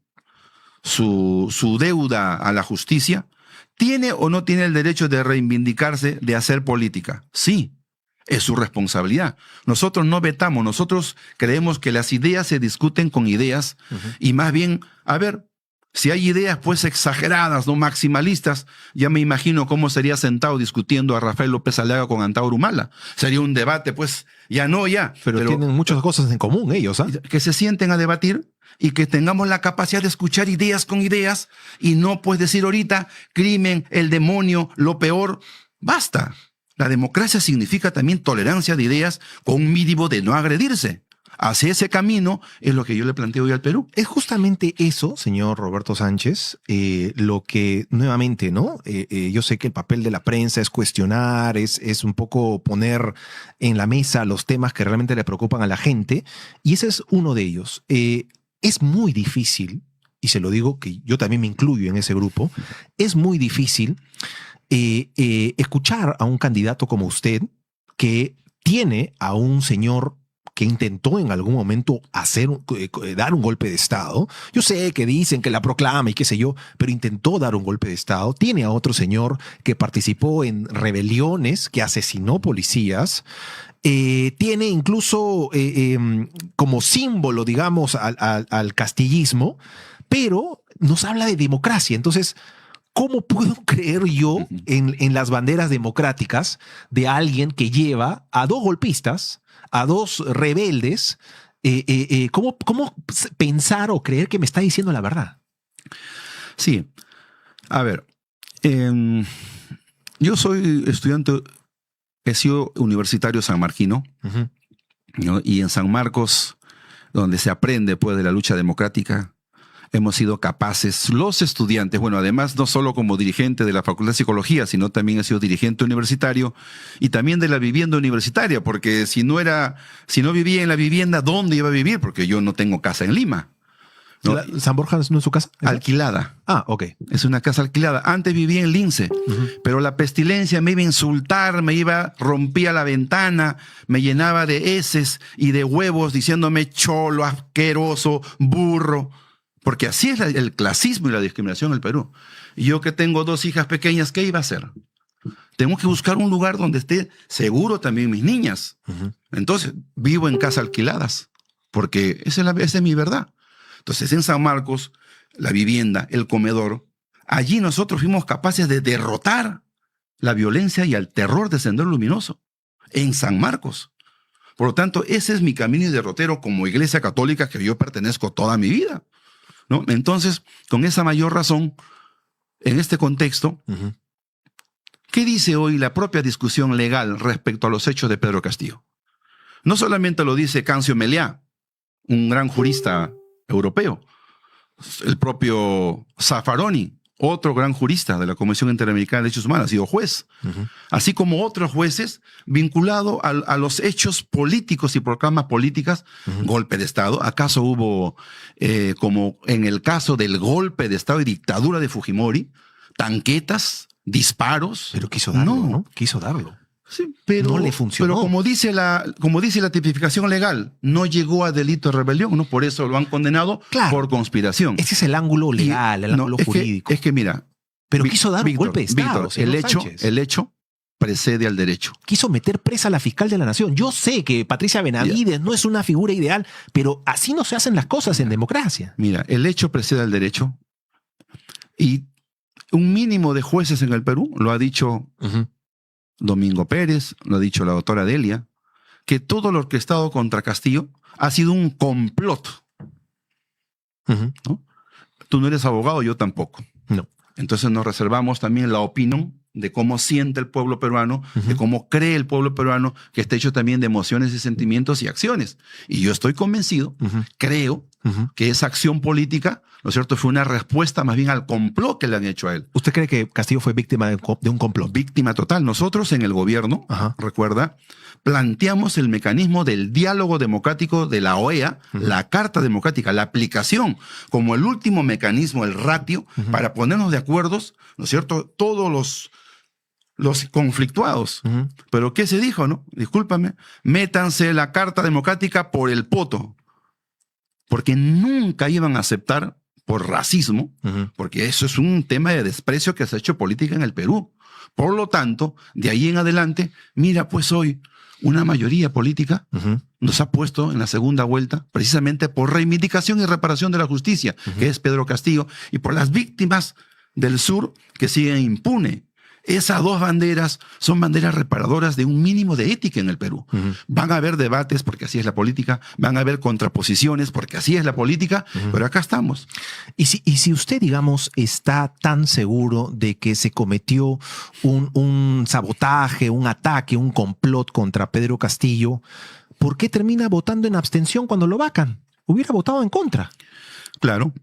su deuda a la justicia, ¿tiene o no tiene el derecho de reivindicarse, de hacer política? Sí, es su responsabilidad. Nosotros no vetamos, nosotros creemos que las ideas se discuten con ideas y más bien, a ver, si hay ideas pues exageradas, no maximalistas, ya me imagino cómo sería sentado discutiendo a Rafael López Aliaga con Antauro Humala. Sería un debate pues, Pero tienen muchas cosas en común ellos, ¿ah? Que se sienten a debatir y que tengamos la capacidad de escuchar ideas con ideas y no pues decir ahorita crimen, el demonio, lo peor. Basta. La democracia significa también tolerancia de ideas con un mínimo de no agredirse. Hacia ese camino es lo que yo le planteo hoy al Perú. Es justamente eso, señor Roberto Sánchez, lo que nuevamente, ¿no? Yo sé que el papel de la prensa es cuestionar, es un poco poner en la mesa los temas que realmente le preocupan a la gente, y ese es uno de ellos. Es muy difícil, y se lo digo que yo también me incluyo en ese grupo, es muy difícil escuchar a un candidato como usted que tiene a un señor que intentó en algún momento dar un golpe de Estado. Yo sé que dicen que la proclama y qué sé yo, pero intentó dar un golpe de Estado. Tiene a otro señor que participó en rebeliones, que asesinó policías. Tiene incluso como símbolo, digamos, al castillismo, pero nos habla de democracia. Entonces, ¿cómo puedo creer yo en las banderas democráticas de alguien que lleva a dos golpistas, a dos rebeldes? ¿Cómo pensar o creer que me está diciendo la verdad? Sí. A ver, yo soy estudiante, he sido universitario sanmarquino, ¿no? Y en San Marcos, donde se aprende pues de la lucha democrática, hemos sido capaces, los estudiantes, bueno, además no solo como dirigente de la Facultad de Psicología, sino también he sido dirigente universitario y también de la vivienda universitaria, porque si no vivía en la vivienda, ¿dónde iba a vivir? Porque yo no tengo casa en Lima, ¿no? ¿San Borja no es su casa? Alquilada. Ah, ok. Es una casa alquilada. Antes vivía en Lince, pero la pestilencia me iba a insultar, rompía la ventana, me llenaba de heces y de huevos diciéndome cholo, asqueroso, burro. Porque así es el clasismo y la discriminación en el Perú. Y yo que tengo dos hijas pequeñas, ¿qué iba a hacer? Tengo que buscar un lugar donde esté seguro también mis niñas. Entonces, vivo en casas alquiladas, porque esa es mi verdad. Entonces, en San Marcos, la vivienda, el comedor, allí nosotros fuimos capaces de derrotar la violencia y el terror de Sendero Luminoso, en San Marcos. Por lo tanto, ese es mi camino y derrotero como iglesia católica que yo pertenezco toda mi vida, ¿no? Entonces, con esa mayor razón, en este contexto, ¿qué dice hoy la propia discusión legal respecto a los hechos de Pedro Castillo? No solamente lo dice Cancio Meliá, un gran jurista europeo, el propio Zaffaroni, otro gran jurista de la Comisión Interamericana de Derechos Humanos, ha sido juez, así como otros jueces vinculados a los hechos políticos y proclamas políticas, golpe de Estado. ¿Acaso hubo, como en el caso del golpe de Estado y dictadura de Fujimori, tanquetas, disparos? Pero quiso darlo, ¿no? Quiso darlo. Sí, pero no le funcionó. Pero como dice la tipificación legal, no llegó a delito de rebelión, ¿no? Por eso lo han condenado por conspiración. Ese es el ángulo legal, el ángulo jurídico. Es que mira. Pero quiso dar un golpe de Estado. Víctor, el hecho precede al derecho. Quiso meter presa a la fiscal de la nación. Yo sé que Patricia Benavides no es una figura ideal, pero así no se hacen las cosas en democracia. Mira, el hecho precede al derecho. Y un mínimo de jueces en el Perú, lo ha dicho Domingo Pérez, lo ha dicho la doctora Delia, que todo lo orquestado contra Castillo ha sido un complot. ¿No? Tú no eres abogado, yo tampoco. No. Entonces nos reservamos también la opinión de cómo siente el pueblo peruano, de cómo cree el pueblo peruano, que está hecho también de emociones y sentimientos y acciones. Y yo estoy convencido, creo, que esa acción política, ¿no es cierto?, fue una respuesta más bien al complot que le han hecho a él. ¿Usted cree que Castillo fue víctima de un complot? Víctima total. Nosotros en el gobierno, recuerda, planteamos el mecanismo del diálogo democrático de la OEA, la Carta Democrática, la aplicación como el último mecanismo, el ratio, para ponernos de acuerdo, ¿no es cierto?, todos los conflictuados. Pero ¿qué se dijo, no? Discúlpame, métanse la Carta Democrática por el poto, porque nunca iban a aceptar por racismo, porque eso es un tema de desprecio que se ha hecho política en el Perú. Por lo tanto, de ahí en adelante, mira, pues hoy una mayoría política nos ha puesto en la segunda vuelta precisamente por reivindicación y reparación de la justicia, que es Pedro Castillo, y por las víctimas del sur que siguen impune. Esas dos banderas son banderas reparadoras de un mínimo de ética en el Perú. Van a haber debates, porque así es la política, van a haber contraposiciones, porque así es la política, pero acá estamos. Y si usted, digamos, está tan seguro de que se cometió un sabotaje, un ataque, un complot contra Pedro Castillo, ¿por qué termina votando en abstención cuando lo vacan? Hubiera votado en contra. Claro.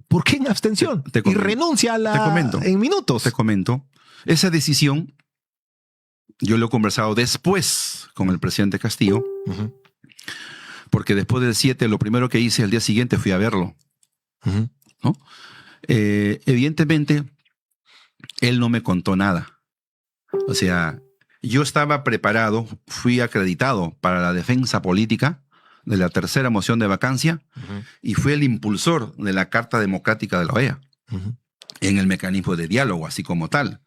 ¿Por qué en abstención? Y renuncia a en minutos. Te comento. Esa decisión, yo lo he conversado después con el presidente Castillo, porque después del 7, lo primero que hice al día siguiente fui a verlo. ¿No? Evidentemente, él no me contó nada. O sea, yo estaba preparado, fui acreditado para la defensa política de la tercera moción de vacancia y fui el impulsor de la Carta Democrática de la OEA en el mecanismo de diálogo, así como tal.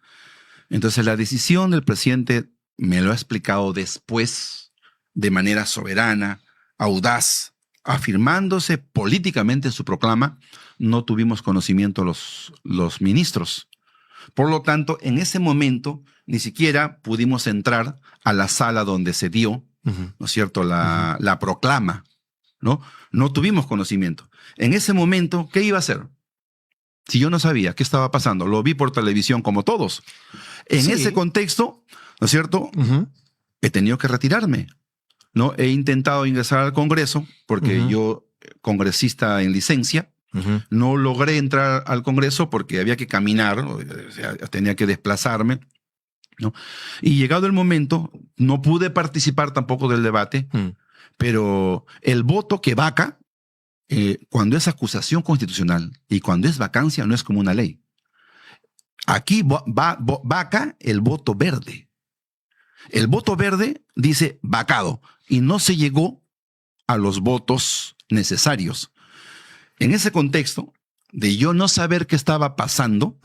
Entonces la decisión del presidente me lo ha explicado después, de manera soberana, audaz, afirmándose políticamente en su proclama. No tuvimos conocimiento los ministros. Por lo tanto, en ese momento ni siquiera pudimos entrar a la sala donde se dio, ¿no es cierto?, la proclama, ¿no? No tuvimos conocimiento. En ese momento, ¿qué iba a hacer? Si yo no sabía qué estaba pasando, lo vi por televisión como todos. En ese contexto, ¿no es cierto?, he tenido que retirarme, ¿no? He intentado ingresar al Congreso, porque yo, congresista en licencia, no logré entrar al Congreso porque había que caminar, o sea, tenía que desplazarme, ¿no? Y llegado el momento, no pude participar tampoco del debate, pero el voto que vaca, cuando es acusación constitucional y cuando es vacancia, no es como una ley. Aquí vaca el voto verde. El voto verde dice vacado y no se llegó a los votos necesarios. En ese contexto de yo no saber qué estaba pasando,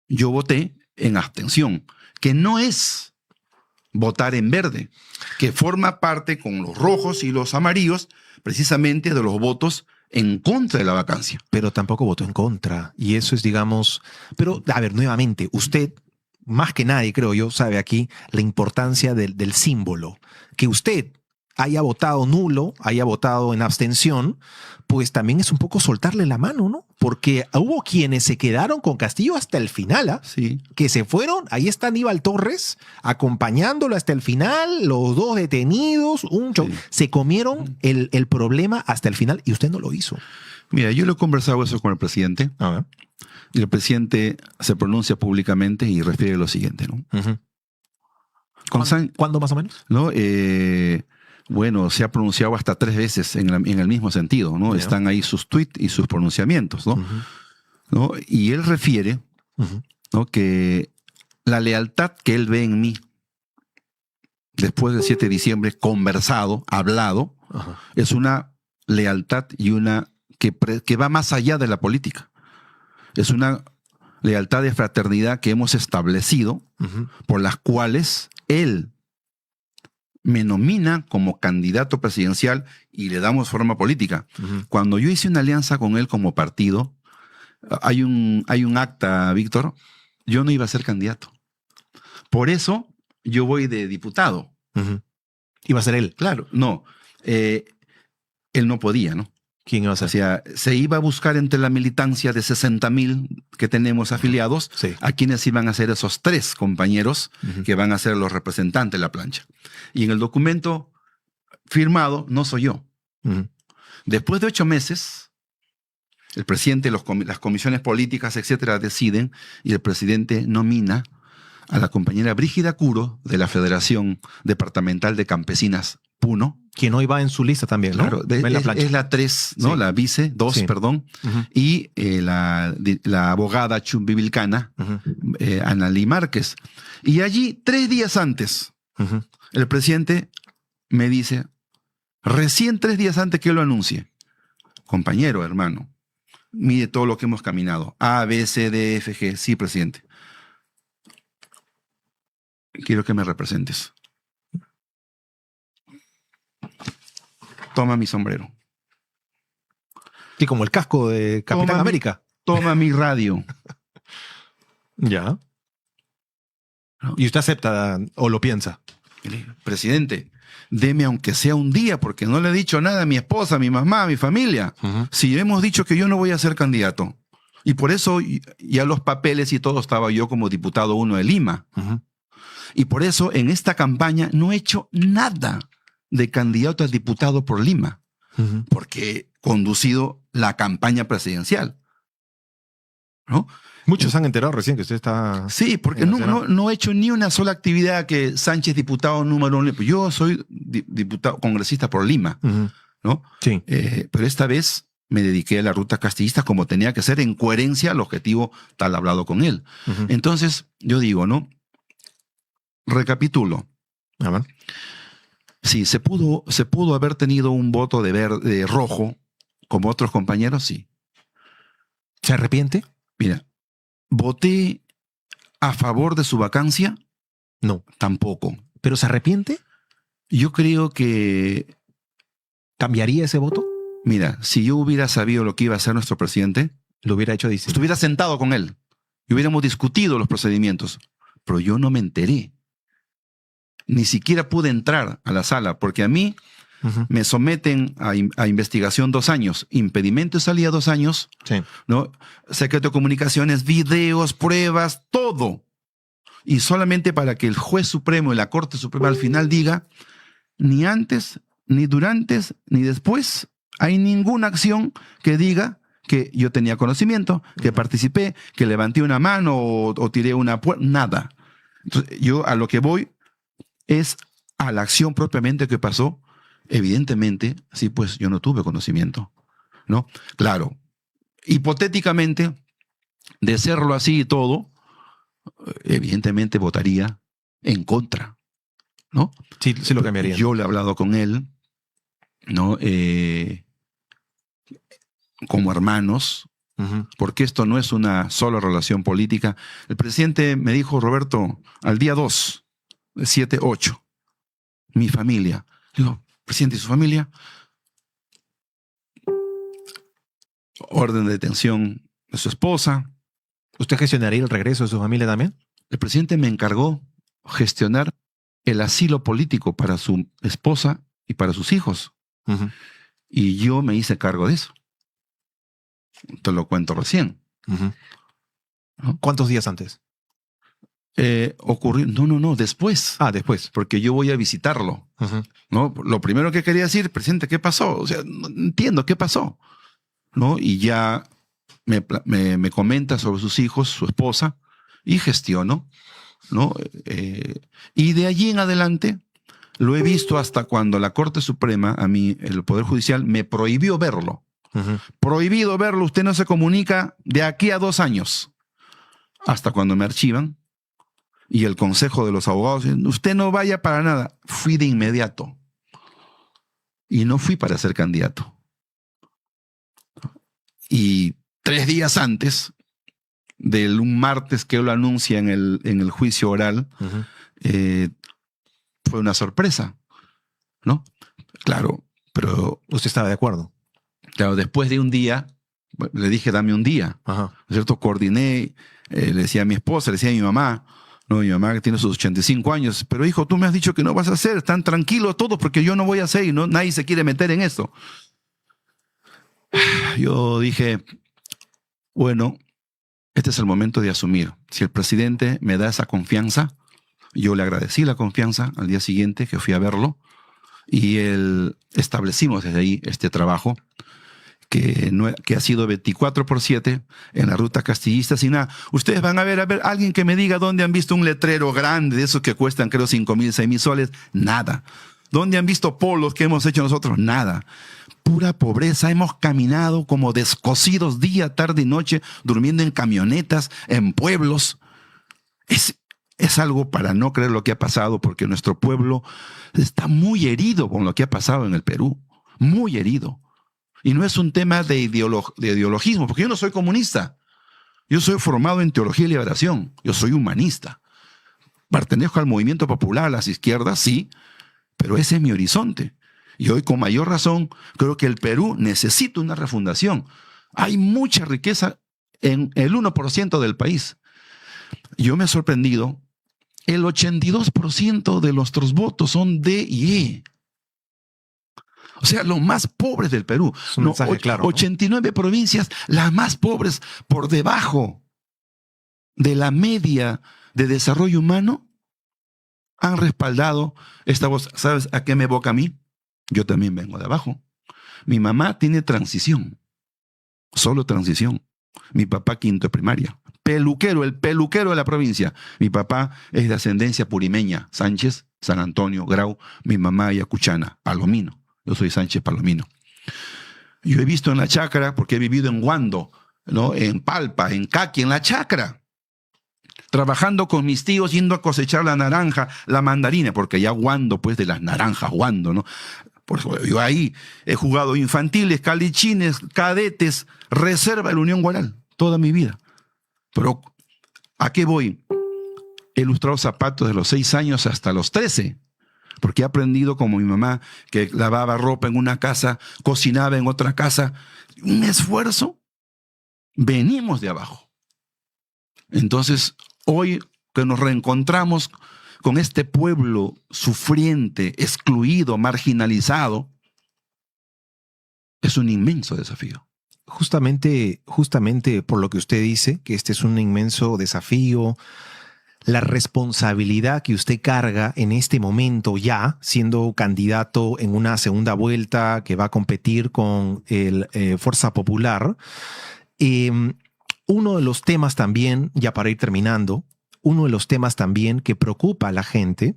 yo voté en abstención, que no es votar en verde, que forma parte con los rojos y los amarillos precisamente de los votos en contra de la vacancia. Pero tampoco votó en contra. Y eso es, digamos... Pero, a ver, nuevamente, usted, más que nadie, creo yo, sabe aquí la importancia del símbolo. Que usted haya votado nulo, haya votado en abstención, pues también es un poco soltarle la mano, ¿no? Porque hubo quienes se quedaron con Castillo hasta el final, ¿ah? Sí. Que se fueron, ahí está Aníbal Torres, acompañándolo hasta el final, los dos detenidos, un show. Sí. Se comieron el problema hasta el final y usted no lo hizo. Mira, yo lo he conversado eso con el presidente, y el presidente se pronuncia públicamente y refiere lo siguiente, ¿no? ¿Cuándo más o menos? ¿No? Bueno, se ha pronunciado hasta 3 veces en el mismo sentido, ¿no? Están ahí sus tweets y sus pronunciamientos, ¿no? ¿No? Y él refiere, ¿no?, que la lealtad que él ve en mí, después del 7 de diciembre, conversado, hablado, es una lealtad y una que va más allá de la política. Es una lealtad de fraternidad que hemos establecido, por las cuales él me nomina como candidato presidencial y le damos forma política. Cuando yo hice una alianza con él como partido, hay un acta, Víctor, yo no iba a ser candidato. Por eso yo voy de diputado. Iba a ser él. Claro, no. Él no podía, ¿no? ¿Quién iba a ser? O sea, se iba a buscar entre la militancia de 60,000 que tenemos afiliados, Sí. a quienes iban a ser esos 3 compañeros que van a ser los representantes de la plancha. Y en el documento firmado no soy yo. Después de 8 meses, el presidente, las comisiones políticas, etcétera, deciden y el presidente nomina a la compañera Brígida Curo de la Federación Departamental de Campesinas Puno. Quien hoy va en su lista también, ¿no? Claro, es la 3, ¿no? Sí. La vice, 2, Sí. perdón. Y la abogada chumbivilcana, Analí Márquez. Y allí, 3 días antes, el presidente me dice, recién 3 días antes que yo lo anuncie, compañero, hermano, mire todo lo que hemos caminado. A, B, C, D, F, G. Sí, presidente. Quiero que me representes. Toma mi sombrero. Sí, como el casco de Capitán América. Toma mi radio. Ya. ¿No? ¿Y usted acepta o lo piensa? Presidente, deme aunque sea un día, porque no le he dicho nada a mi esposa, a mi mamá, a mi familia. Si hemos dicho que yo no voy a ser candidato. Y por eso ya los papeles y todo estaba yo como diputado 1 de Lima. Y por eso en esta campaña no he hecho nada de candidato a diputado por Lima, porque he conducido la campaña presidencial, ¿no? Muchos han enterado recién que usted está... Sí, porque no he hecho ni una sola actividad que Sánchez diputado número 1. Yo soy diputado congresista por Lima, ¿no? Sí. Pero esta vez me dediqué a la ruta castillista como tenía que ser en coherencia al objetivo tal hablado con él. Entonces, yo digo, ¿no? Recapitulo. A ver. Sí, se pudo haber tenido un voto de rojo como otros compañeros, sí. ¿Se arrepiente? Mira, ¿voté a favor de su vacancia? No. Tampoco. ¿Pero se arrepiente? Yo creo que... ¿Cambiaría ese voto? Mira, si yo hubiera sabido lo que iba a hacer nuestro presidente, Lo hubiera hecho distinto. estuviera sentado con él y hubiéramos discutido los procedimientos. Pero yo no me enteré. Ni siquiera pude entrar a la sala, porque a mí me someten a investigación 2 años, impedimento de salida 2 años, Sí. ¿no? Secreto de comunicaciones, videos, pruebas, todo. Y solamente para que el juez supremo y la Corte Suprema al final diga, ni antes, ni durante, ni después hay ninguna acción que diga que yo tenía conocimiento, que participé, que levanté una mano o tiré una puerta, nada. Entonces, yo a lo que voy es a la acción propiamente que pasó. Evidentemente, sí, pues yo no tuve conocimiento, ¿no? Claro, hipotéticamente, de serlo así y todo, evidentemente votaría en contra, ¿no? Sí, sí lo cambiaría. Yo le he hablado con él, ¿no? Como hermanos, porque esto no es una sola relación política. El presidente me dijo, Roberto, al día 2, 7, 8, mi familia. Digo, presidente, ¿y su familia? Orden de detención de su esposa. ¿Usted gestionaría el regreso de su familia también? El presidente me encargó gestionar el asilo político para su esposa y para sus hijos. Y yo me hice cargo de eso. Te lo cuento recién. ¿No? ¿Cuántos días antes? Ocurrió, no, después. Ah, después. Porque yo voy a visitarlo. ¿No? Lo primero que quería decir, presidente, ¿qué pasó? O sea, no entiendo, ¿qué pasó? ¿No? Y ya me comenta sobre sus hijos, su esposa, y gestiono, ¿no? Y de allí en adelante lo he visto hasta cuando la Corte Suprema, a mí, el Poder Judicial, me prohibió verlo. Prohibido verlo, usted no se comunica de aquí a 2 años. Hasta cuando me archivan. Y el Consejo de los Abogados, usted no vaya para nada. Fui de inmediato. Y no fui para ser candidato. Y 3 días antes del un martes que él lo anuncia en el juicio oral, fue una sorpresa, ¿no? Claro, pero... ¿Usted estaba de acuerdo? Claro, después de un día, le dije, dame un día, ¿no es cierto? Coordiné, le decía a mi esposa, le decía a mi mamá, No, mi mamá que tiene sus 85 años, pero hijo, tú me has dicho que no vas a hacer, están tranquilos todos porque yo no voy a hacer y no, nadie se quiere meter en esto. Yo dije, bueno, este es el momento de asumir. Si el presidente me da esa confianza, yo le agradecí la confianza al día siguiente que fui a verlo y establecimos desde ahí este trabajo que ha sido 24/7 en la ruta castillista. Sin nada, ustedes van a ver, alguien que me diga dónde han visto un letrero grande de esos que cuestan creo 5.000, 6.000 soles, nada. ¿Dónde han visto polos que hemos hecho nosotros? Nada. Pura pobreza, hemos caminado como descosidos día, tarde y noche, durmiendo en camionetas, en pueblos. Es algo para no creer lo que ha pasado, porque nuestro pueblo está muy herido con lo que ha pasado en el Perú, muy herido. Y no es un tema de ideologismo, porque yo no soy comunista. Yo soy formado en teología y liberación. Yo soy humanista. Pertenezco al movimiento popular, a las izquierdas, sí, pero ese es mi horizonte. Y hoy, con mayor razón, creo que el Perú necesita una refundación. Hay mucha riqueza en el 1% del país. Yo me he sorprendido. El 82% de nuestros votos son D y E. O sea, los más pobres del Perú. Es un mensaje claro, ¿no? 89 provincias, las más pobres, por debajo de la media de desarrollo humano, han respaldado esta voz. ¿Sabes a qué me evoca a mí? Yo también vengo de abajo. Mi mamá tiene transición, solo transición. Mi papá quinto de primaria. Peluquero, el peluquero de la provincia. Mi papá es de ascendencia purimeña, Sánchez, San Antonio, Grau. Mi mamá ayacuchana, Palomino. Yo soy Sánchez Palomino. Yo he visto en la chacra, porque he vivido en Huando, ¿no? En Palpa, en Caqui, en la chacra, trabajando con mis tíos, yendo a cosechar la naranja, la mandarina, porque ya Huando, pues de las naranjas, Huando, ¿no? Por eso yo ahí he jugado infantiles, calichines, cadetes, reserva de la Unión Guaral, toda mi vida. Pero, ¿a qué voy? He ilustrado zapatos de los 6 años hasta los 13. Porque he aprendido como mi mamá, que lavaba ropa en una casa, cocinaba en otra casa. Un esfuerzo. Venimos de abajo. Entonces, hoy que nos reencontramos con este pueblo sufriente, excluido, marginalizado, es un inmenso desafío. Justamente por lo que usted dice, que este es un inmenso desafío, la responsabilidad que usted carga en este momento ya, siendo candidato en una segunda vuelta que va a competir con el Fuerza Popular. Uno de los temas también, ya para ir terminando, uno de los temas también que preocupa a la gente,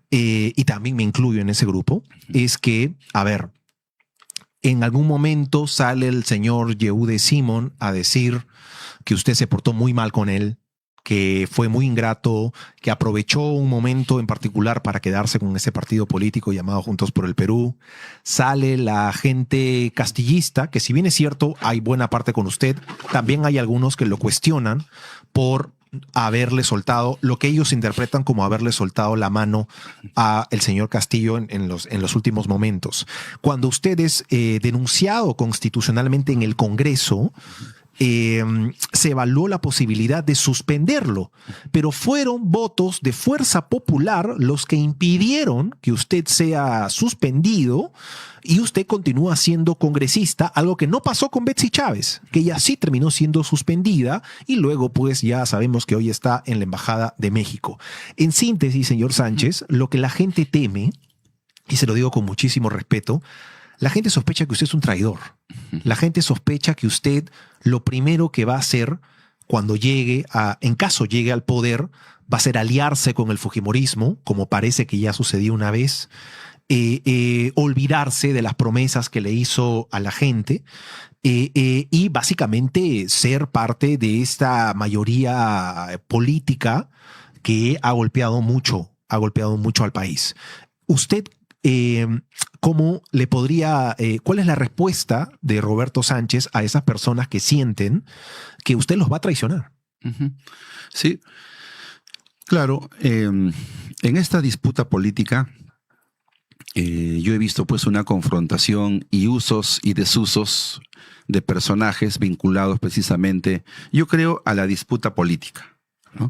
y también me incluyo en ese grupo, es que, a ver, en algún momento sale el señor Yehude Simón a decir que usted se portó muy mal con él, que fue muy ingrato, que aprovechó un momento en particular para quedarse con ese partido político llamado Juntos por el Perú. Sale la gente castillista, que si bien es cierto, hay buena parte con usted, también hay algunos que lo cuestionan por haberle soltado lo que ellos interpretan como haberle soltado la mano a el señor Castillo en los últimos momentos. Cuando usted es denunciado constitucionalmente en el Congreso, se evaluó la posibilidad de suspenderlo, pero fueron votos de Fuerza Popular los que impidieron que usted sea suspendido y usted continúa siendo congresista, algo que no pasó con Betsy Chávez, que ella sí terminó siendo suspendida y luego pues ya sabemos que hoy está en la Embajada de México. En síntesis, señor Sánchez, lo que la gente teme, y se lo digo con muchísimo respeto, la gente sospecha que usted es un traidor. La gente sospecha que usted lo primero que va a hacer cuando en caso llegue al poder, va a ser aliarse con el fujimorismo, como parece que ya sucedió una vez, olvidarse de las promesas que le hizo a la gente y básicamente ser parte de esta mayoría política que ha golpeado mucho al país. Usted, ¿cómo le podría, cuál es la respuesta de Roberto Sánchez a esas personas que sienten que usted los va a traicionar? Sí, claro. En esta disputa política yo he visto pues una confrontación y usos y desusos de personajes vinculados precisamente, yo creo, a la disputa política, ¿no?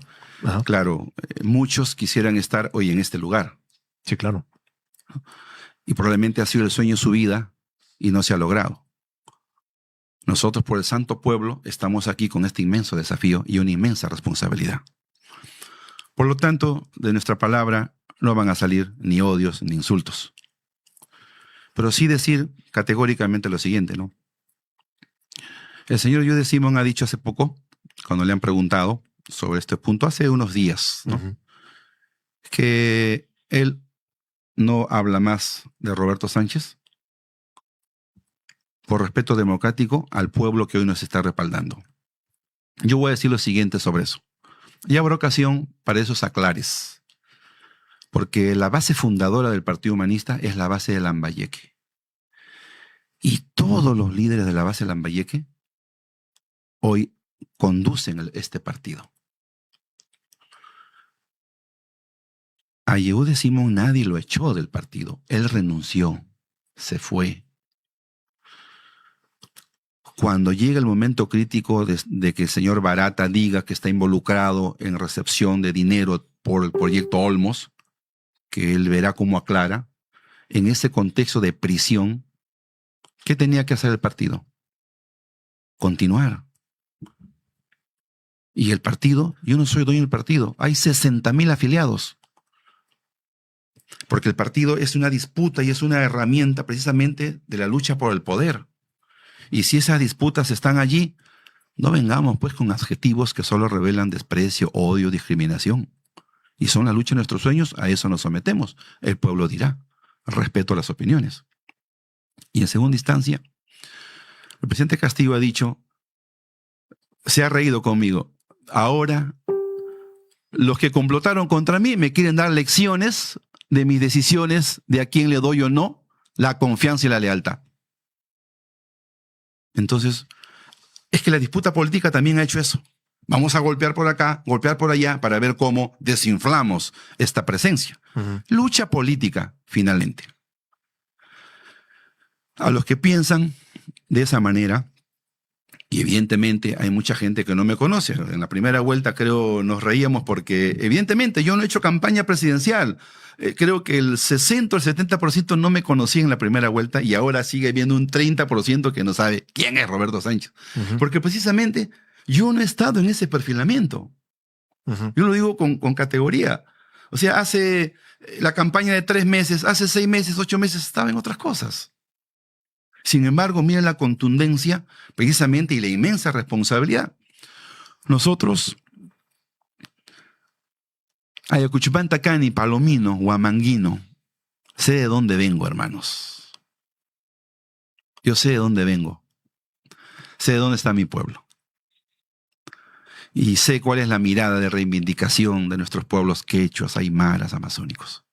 Claro, muchos quisieran estar hoy en este lugar. Sí, claro. Y probablemente ha sido el sueño de su vida y no se ha logrado. Nosotros, por el santo pueblo, estamos aquí con este inmenso desafío y una inmensa responsabilidad. Por lo tanto, de nuestra palabra no van a salir ni odios ni insultos. Pero sí decir categóricamente lo siguiente, ¿no? El señor Jude Simon ha dicho hace poco, cuando le han preguntado sobre este punto, hace unos días, ¿no? Que él no habla más de Roberto Sánchez por respeto democrático al pueblo que hoy nos está respaldando. Yo voy a decir lo siguiente sobre eso. Y habrá ocasión para esos aclares, porque la base fundadora del Partido Humanista es la base de Lambayeque. Y todos los líderes de la base de Lambayeque hoy conducen este partido. A Yehude Simón nadie lo echó del partido. Él renunció, se fue. Cuando llega el momento crítico de que el señor Barata diga que está involucrado en recepción de dinero por el proyecto Olmos, que él verá cómo aclara, en ese contexto de prisión, ¿qué tenía que hacer el partido? Continuar. Y el partido, yo no soy dueño del partido, hay 60,000 afiliados. Porque el partido es una disputa y es una herramienta precisamente de la lucha por el poder. Y si esas disputas están allí, no vengamos pues con adjetivos que solo revelan desprecio, odio, discriminación. Y son la lucha de nuestros sueños, a eso nos sometemos. El pueblo dirá, respeto a las opiniones. Y en segunda instancia, el presidente Castillo ha dicho, se ha reído conmigo. Ahora, los que complotaron contra mí me quieren dar lecciones de mis decisiones, de a quién le doy o no la confianza y la lealtad. Entonces, es que la disputa política también ha hecho eso. Vamos a golpear por acá, golpear por allá, para ver cómo desinflamos esta presencia. Lucha política, finalmente. A los que piensan de esa manera, y evidentemente hay mucha gente que no me conoce. En la primera vuelta creo nos reíamos porque evidentemente yo no he hecho campaña presidencial. Creo que el 60 o el 70% no me conocía en la primera vuelta y ahora sigue habiendo un 30% que no sabe quién es Roberto Sánchez. Porque precisamente yo no he estado en ese perfilamiento. Yo lo digo con categoría. O sea, hace la campaña de 3 meses, hace 6 meses, 8 meses estaba en otras cosas. Sin embargo, mira la contundencia precisamente y la inmensa responsabilidad. Nosotros, Ayacuchupán, Tacani, Palomino, Huamanguino, sé de dónde vengo, hermanos. Yo sé de dónde vengo. Sé de dónde está mi pueblo. Y sé cuál es la mirada de reivindicación de nuestros pueblos quechuas, aymaras, amazónicos.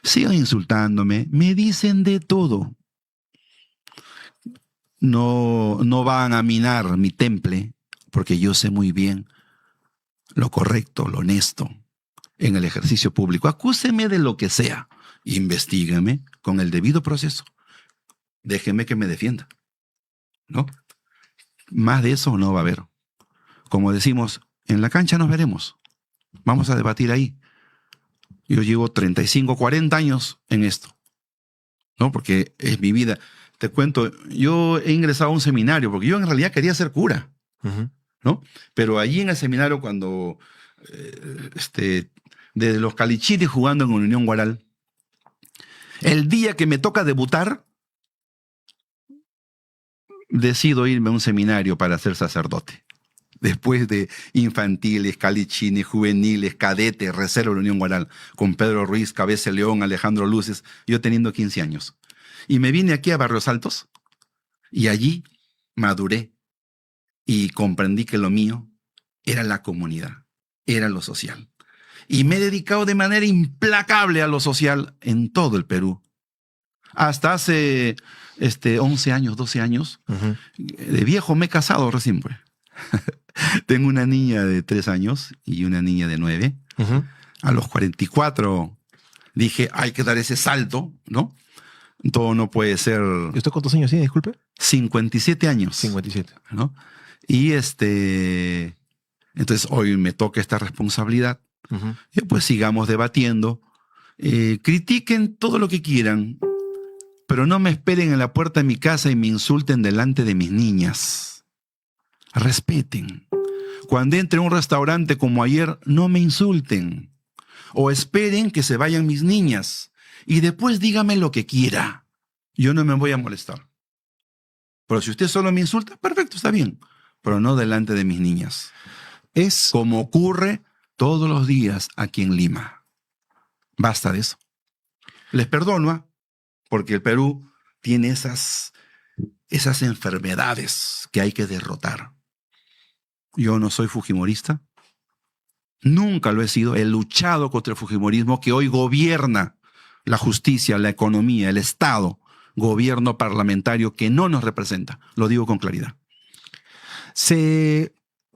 Sigan insultándome, me dicen de todo. No van a minar mi temple, porque yo sé muy bien lo correcto, lo honesto en el ejercicio público. Acúseme de lo que sea, investígueme con el debido proceso. Déjeme que me defienda, ¿no? Más de eso no va a haber. Como decimos, en la cancha nos veremos. Vamos a debatir ahí. Yo llevo 35, 40 años en esto, ¿no? Porque es mi vida. Te cuento, yo he ingresado a un seminario, porque yo en realidad quería ser cura, ¿no? Pero allí en el seminario, cuando desde los calichines jugando en Unión Guaral, el día que me toca debutar, decido irme a un seminario para ser sacerdote. Después de infantiles, calichines, juveniles, cadetes, reserva de la Unión Guaral, con Pedro Ruiz, Cabeza León, Alejandro Luces, yo teniendo 15 años. Y me vine aquí a Barrios Altos y allí maduré y comprendí que lo mío era la comunidad, era lo social. Y me he dedicado de manera implacable a lo social en todo el Perú. Hasta hace 11 años, 12 años, de viejo me he casado recién, pues. Tengo una niña de 3 años y una niña de 9. A los 44 dije, hay que dar ese salto, ¿no? Todo no puede ser... ¿Y usted cuántos años tiene, disculpe? 57 años. 57. ¿No? Y Entonces hoy me toca esta responsabilidad. Y pues sigamos debatiendo. Critiquen todo lo que quieran, pero no me esperen en la puerta de mi casa y me insulten delante de mis niñas. Respeten. Cuando entre a un restaurante como ayer, no me insulten. O esperen que se vayan mis niñas y después dígame lo que quiera. Yo no me voy a molestar. Pero si usted solo me insulta, perfecto, está bien. Pero no delante de mis niñas. Es como ocurre todos los días aquí en Lima. Basta de eso. Les perdono, porque el Perú tiene esas enfermedades que hay que derrotar. Yo no soy fujimorista. Nunca lo he sido. He luchado contra el fujimorismo que hoy gobierna la justicia, la economía, el Estado. Gobierno parlamentario que no nos representa. Lo digo con claridad.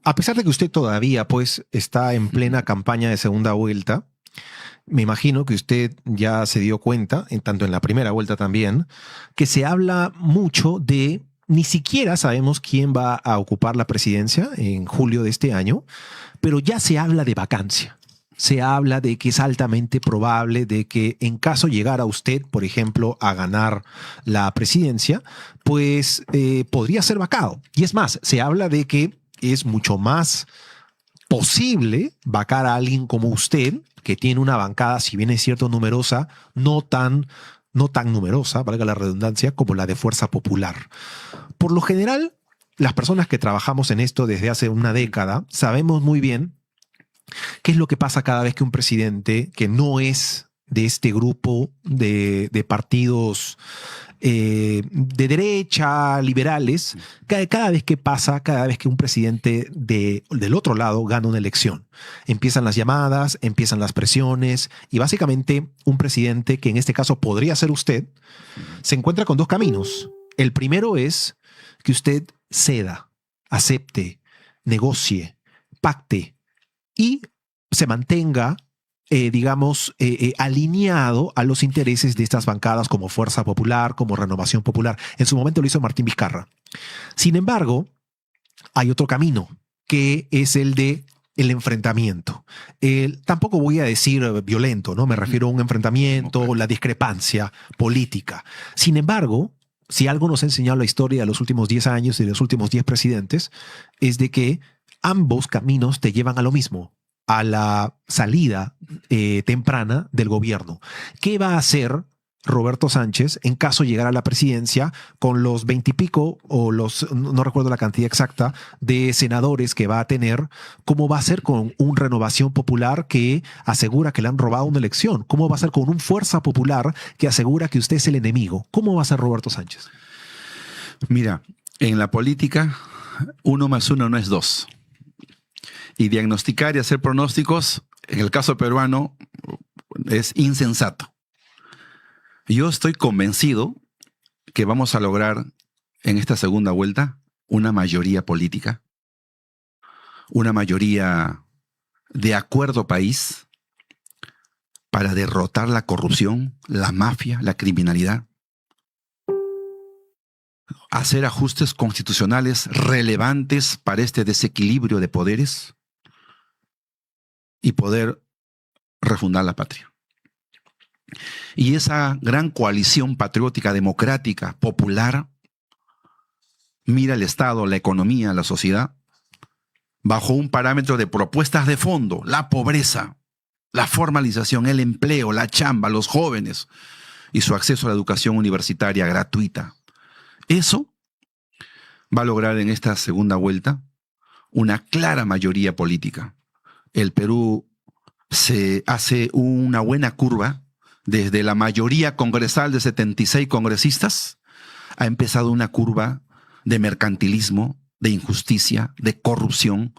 A pesar de que usted todavía pues está en plena campaña de segunda vuelta, me imagino que usted ya se dio cuenta, tanto en la primera vuelta también, que se habla mucho de ni siquiera sabemos quién va a ocupar la presidencia en julio de este año, pero ya se habla de vacancia. Se habla de que es altamente probable de que en caso llegara usted, por ejemplo, a ganar la presidencia, pues podría ser vacado. Y es más, se habla de que es mucho más posible vacar a alguien como usted, que tiene una bancada, si bien es cierto, numerosa, no tan numerosa, valga la redundancia, como la de Fuerza Popular. Por lo general, las personas que trabajamos en esto desde hace una década sabemos muy bien qué es lo que pasa cada vez que un presidente que no es de este grupo de partidos de derecha, liberales, cada vez que un presidente del otro lado gana una elección. Empiezan las llamadas, empiezan las presiones y básicamente un presidente, que en este caso podría ser usted, se encuentra con dos caminos. El primero es que usted ceda, acepte, negocie, pacte y se mantenga alineado a los intereses de estas bancadas como Fuerza Popular, como Renovación Popular. En su momento lo hizo Martín Vizcarra. Sin embargo, hay otro camino, que es el de el enfrentamiento. Tampoco voy a decir violento, ¿no? Me refiero a un enfrentamiento, la discrepancia política. Sin embargo, si algo nos ha enseñado la historia de los últimos 10 años y de los últimos 10 presidentes, es de que ambos caminos te llevan a lo mismo, a la salida temprana del gobierno. ¿Qué va a hacer Roberto Sánchez en caso llegara a la presidencia con los 20 y pico o no recuerdo la cantidad exacta de senadores que va a tener? ¿Cómo va a ser con un Renovación Popular que asegura que le han robado una elección? ¿Cómo va a ser con un Fuerza Popular que asegura que usted es el enemigo? ¿Cómo va a ser Roberto Sánchez? Mira, en la política 1 más 1 no es 2. Y diagnosticar y hacer pronósticos, en el caso peruano, es insensato. Yo estoy convencido que vamos a lograr en esta segunda vuelta una mayoría política, una mayoría de acuerdo país para derrotar la corrupción, la mafia, la criminalidad, hacer ajustes constitucionales relevantes para este desequilibrio de poderes y poder refundar la patria. Y esa gran coalición patriótica, democrática, popular, mira el Estado, la economía, la sociedad, bajo un parámetro de propuestas de fondo: la pobreza, la formalización, el empleo, la chamba, los jóvenes y su acceso a la educación universitaria gratuita. Eso va a lograr en esta segunda vuelta una clara mayoría política. El Perú se hace una buena curva. Desde la mayoría congresal de 76 congresistas, ha empezado una curva de mercantilismo, de injusticia, de corrupción,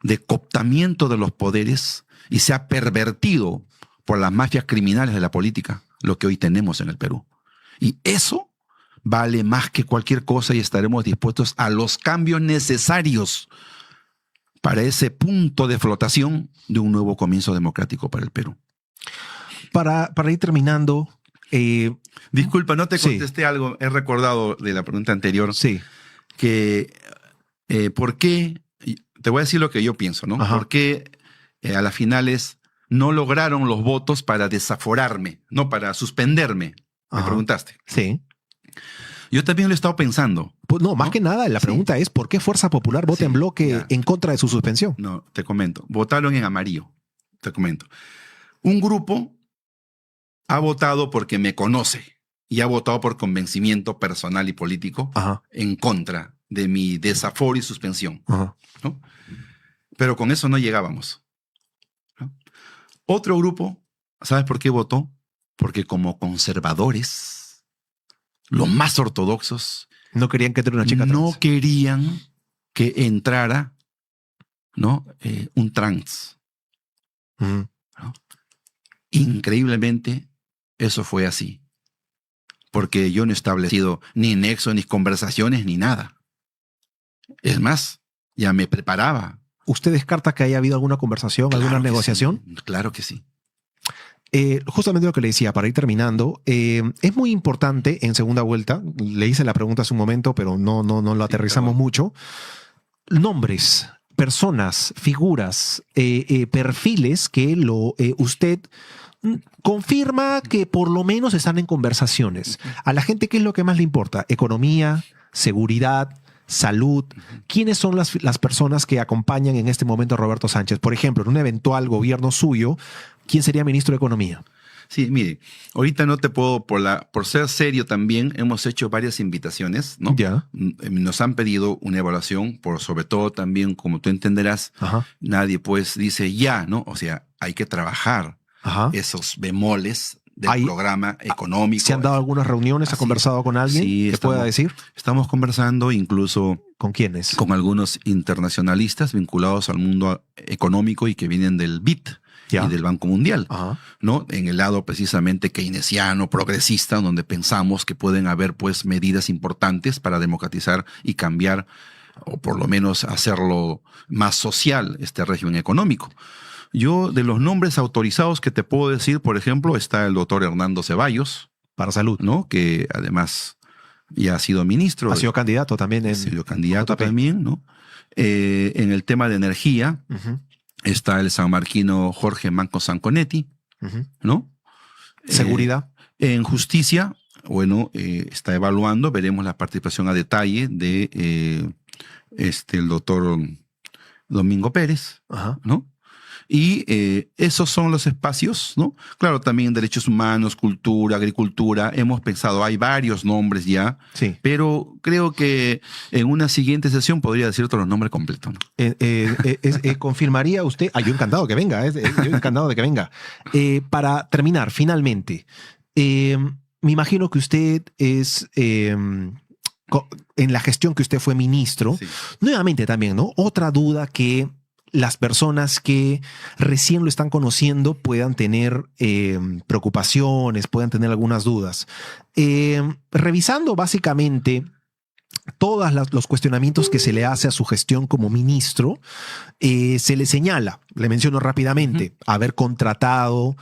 de cooptamiento de los poderes, y se ha pervertido por las mafias criminales de la política lo que hoy tenemos en el Perú. Y eso vale más que cualquier cosa y estaremos dispuestos a los cambios necesarios para ese punto de flotación de un nuevo comienzo democrático para el Perú. Para ir terminando... Disculpa, no te contesté algo. He recordado de la pregunta anterior. Sí. Que ¿por qué te voy a decir lo que yo pienso, ¿no? Ajá. Porque a las finales no lograron los votos para desaforarme, no para suspenderme. Me Ajá. preguntaste. Sí. Yo también lo he estado pensando. Pues no, más que nada, la pregunta es ¿por qué Fuerza Popular vota Sí, en bloque ya. en contra de su suspensión? No, te comento. Votaron en amarillo. Te comento. Un grupo ha votado porque me conoce y ha votado por convencimiento personal y político Ajá. en contra de mi desaforo y suspensión, Ajá. ¿no? Pero con eso no llegábamos, ¿no? Otro grupo, ¿sabes por qué votó? Porque como conservadores, los más ortodoxos, No querían que entre una chica no trans. querían que entrara, ¿no? Un trans. Ujú. ¿No? Increíblemente, eso fue así. Porque yo no he establecido ni nexo, ni conversaciones, ni nada. Es más, ya me preparaba. ¿Usted descarta que haya habido alguna conversación, Claro alguna que negociación? sí, claro que sí. Justamente lo que le decía, para ir terminando, es muy importante en segunda vuelta, le hice la pregunta hace un momento, pero no lo aterrizamos perdón. mucho, nombres, personas, figuras, perfiles que usted confirma que por lo menos están en conversaciones. A la gente, ¿qué es lo que más le importa? Economía, seguridad, salud. ¿Quiénes son las personas que acompañan en este momento a Roberto Sánchez? Por ejemplo, en un eventual gobierno suyo, ¿quién sería ministro de Economía? Sí, mire, ahorita no te puedo, por ser serio también, hemos hecho varias invitaciones, ¿no? Ya. Nos han pedido una evaluación, sobre todo también, como tú entenderás, Ajá. nadie pues dice ya, ¿no? O sea, hay que trabajar Ajá. esos bemoles del Hay- programa económico. ¿Se han dado algunas reuniones? ¿Ha Así conversado con alguien sí, que pueda decir? Estamos conversando incluso ¿Con quiénes? con algunos internacionalistas vinculados al mundo económico y que vienen del BID Ya. y del Banco Mundial, Ajá. ¿no? En el lado precisamente keynesiano, progresista, donde pensamos que pueden haber pues medidas importantes para democratizar y cambiar, o por lo menos hacerlo más social, este régimen económico. Yo, de los nombres autorizados que te puedo decir, por ejemplo, está el doctor Hernando Ceballos, Para salud. ¿no? Que además ya ha sido ministro. Ha sido candidato también. Ha sido candidato JP. también, ¿no? En el tema de energía Ujú, está el sanmarquino Jorge Manco Sanconetti, ujú. ¿no? Seguridad. En justicia, bueno, está evaluando, veremos la participación a detalle de el doctor Domingo Pérez, Ajá. ¿no? Y esos son los espacios, ¿no? Claro, también derechos humanos, cultura, agricultura. Hemos pensado, hay varios nombres ya, Sí. pero creo que en una siguiente sesión podría decirte los nombres completos, ¿no? ¿Confirmaría usted? Yo encantado que venga. Yo encantado de que venga. Para terminar, finalmente, me imagino que usted es... en la gestión que usted fue ministro, Sí. nuevamente también, ¿no? Otra duda que las personas que recién lo están conociendo puedan tener preocupaciones, puedan tener algunas dudas. Revisando básicamente todos los cuestionamientos que se le hace a su gestión como ministro, se le señala, le menciono rápidamente, haber contratado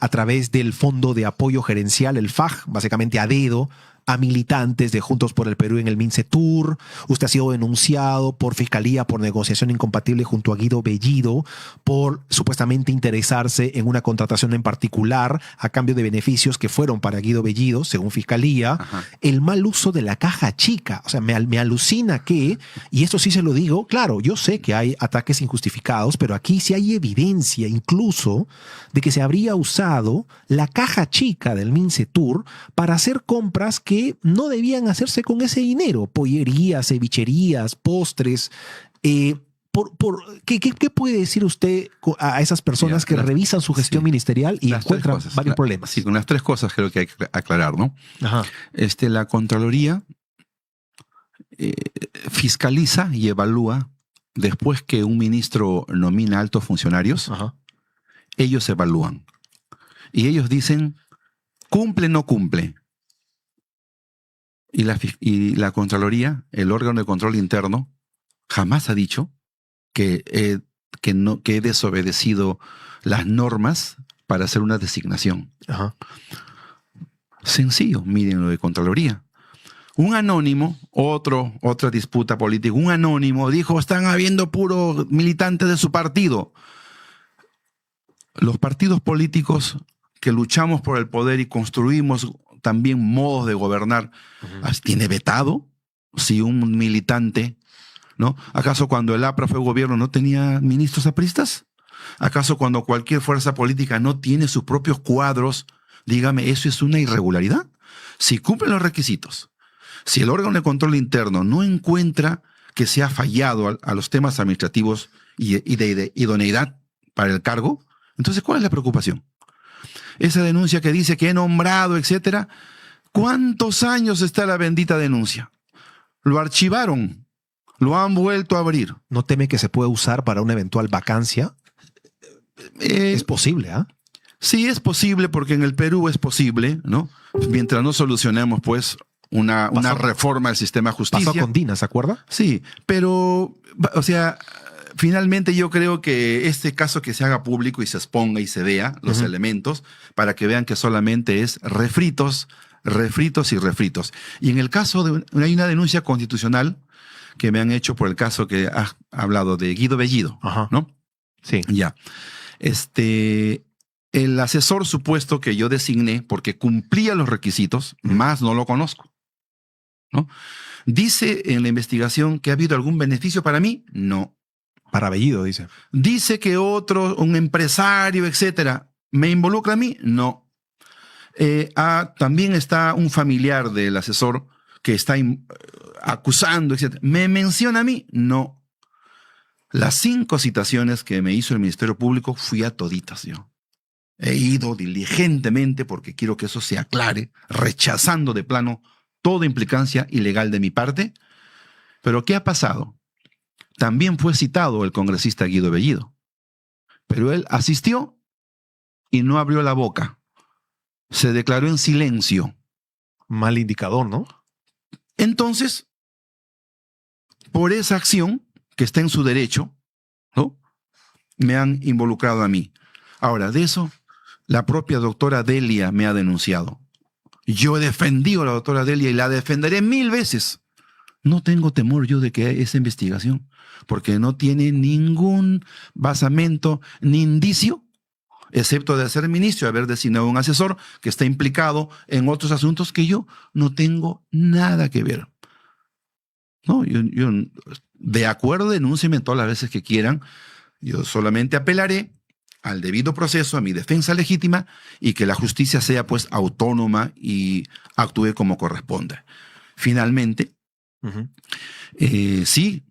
a través del Fondo de Apoyo Gerencial, el FAG, básicamente a dedo, a militantes de Juntos por el Perú en el MINCETUR. Usted ha sido denunciado por Fiscalía por negociación incompatible junto a Guido Bellido por supuestamente interesarse en una contratación en particular a cambio de beneficios que fueron para Guido Bellido, según Fiscalía. Ajá. El mal uso de la caja chica. O sea, me alucina que, y esto sí se lo digo, claro, yo sé que hay ataques injustificados, pero aquí sí hay evidencia incluso de que se habría usado la caja chica del MINCETUR para hacer compras que no debían hacerse con ese dinero. Pollerías, cevicherías, postres. ¿Qué puede decir usted a esas personas que revisan su gestión ministerial y Las encuentran tres cosas. varios problemas? Sí, con las tres cosas creo que hay que aclarar, ¿no? Ajá. La Contraloría fiscaliza y evalúa después que un ministro nomina altos funcionarios. Ajá. Ellos evalúan. Y ellos dicen, ¿cumple o no cumple? Y la Contraloría, el órgano de control interno, jamás ha dicho que he desobedecido las normas para hacer una designación. Ajá. Sencillo, miren lo de Contraloría. Un anónimo, otra disputa política, un anónimo dijo, están habiendo puro militantes de su partido. Los partidos políticos que luchamos por el poder y construimos también modos de gobernar, ¿tiene vetado si un militante, ¿no? ¿Acaso cuando el APRA fue gobierno no tenía ministros apristas? ¿Acaso cuando cualquier fuerza política no tiene sus propios cuadros? Dígame, ¿eso es una irregularidad? Si cumplen los requisitos, si el órgano de control interno no encuentra que se ha fallado a los temas administrativos y de idoneidad para el cargo, entonces, ¿cuál es la preocupación? Esa denuncia que dice que he nombrado, etcétera, ¿cuántos años está la bendita denuncia? Lo archivaron, lo han vuelto a abrir. ¿No teme que se pueda usar para una eventual vacancia? Es posible, ¿ah? Sí, es posible, porque en el Perú es posible, ¿no? Mientras no solucionemos, pues, una reforma del sistema de justicia. Pasó con Dina, ¿se acuerda? Sí, pero, o sea, finalmente yo creo que este caso que se haga público y se exponga y se vea los elementos para que vean que solamente es refritos. Y en el caso hay una denuncia constitucional que me han hecho por el caso que ha hablado de Guido Bellido, ¿no? Sí. Ya. El asesor supuesto que yo designé porque cumplía los requisitos, más no lo conozco, ¿no? Dice en la investigación que ha habido algún beneficio para mí, no. Para Bellido, dice. Dice que un empresario, etcétera, ¿me involucra a mí? No. También está un familiar del asesor que está acusando, etcétera. ¿Me menciona a mí? No. Las 5 citaciones que me hizo el Ministerio Público fui a toditas yo. He ido diligentemente porque quiero que eso se aclare, rechazando de plano toda implicancia ilegal de mi parte. Pero ¿qué ha pasado? También fue citado el congresista Guido Bellido, pero él asistió y no abrió la boca. Se declaró en silencio. Mal indicador, ¿no? Entonces, por esa acción, que está en su derecho, ¿no?, me han involucrado a mí. Ahora, de eso, la propia doctora Delia me ha denunciado. Yo he defendido a la doctora Delia y la defenderé 1000 veces. No tengo temor yo de que esa investigación, porque no tiene ningún basamento ni indicio, excepto de ser ministro y haber designado un asesor que está implicado en otros asuntos que yo no tengo nada que ver. No, yo de acuerdo, denúncienme todas las veces que quieran. Yo solamente apelaré al debido proceso, a mi defensa legítima, y que la justicia sea pues autónoma y actúe como corresponde. Finalmente, sí,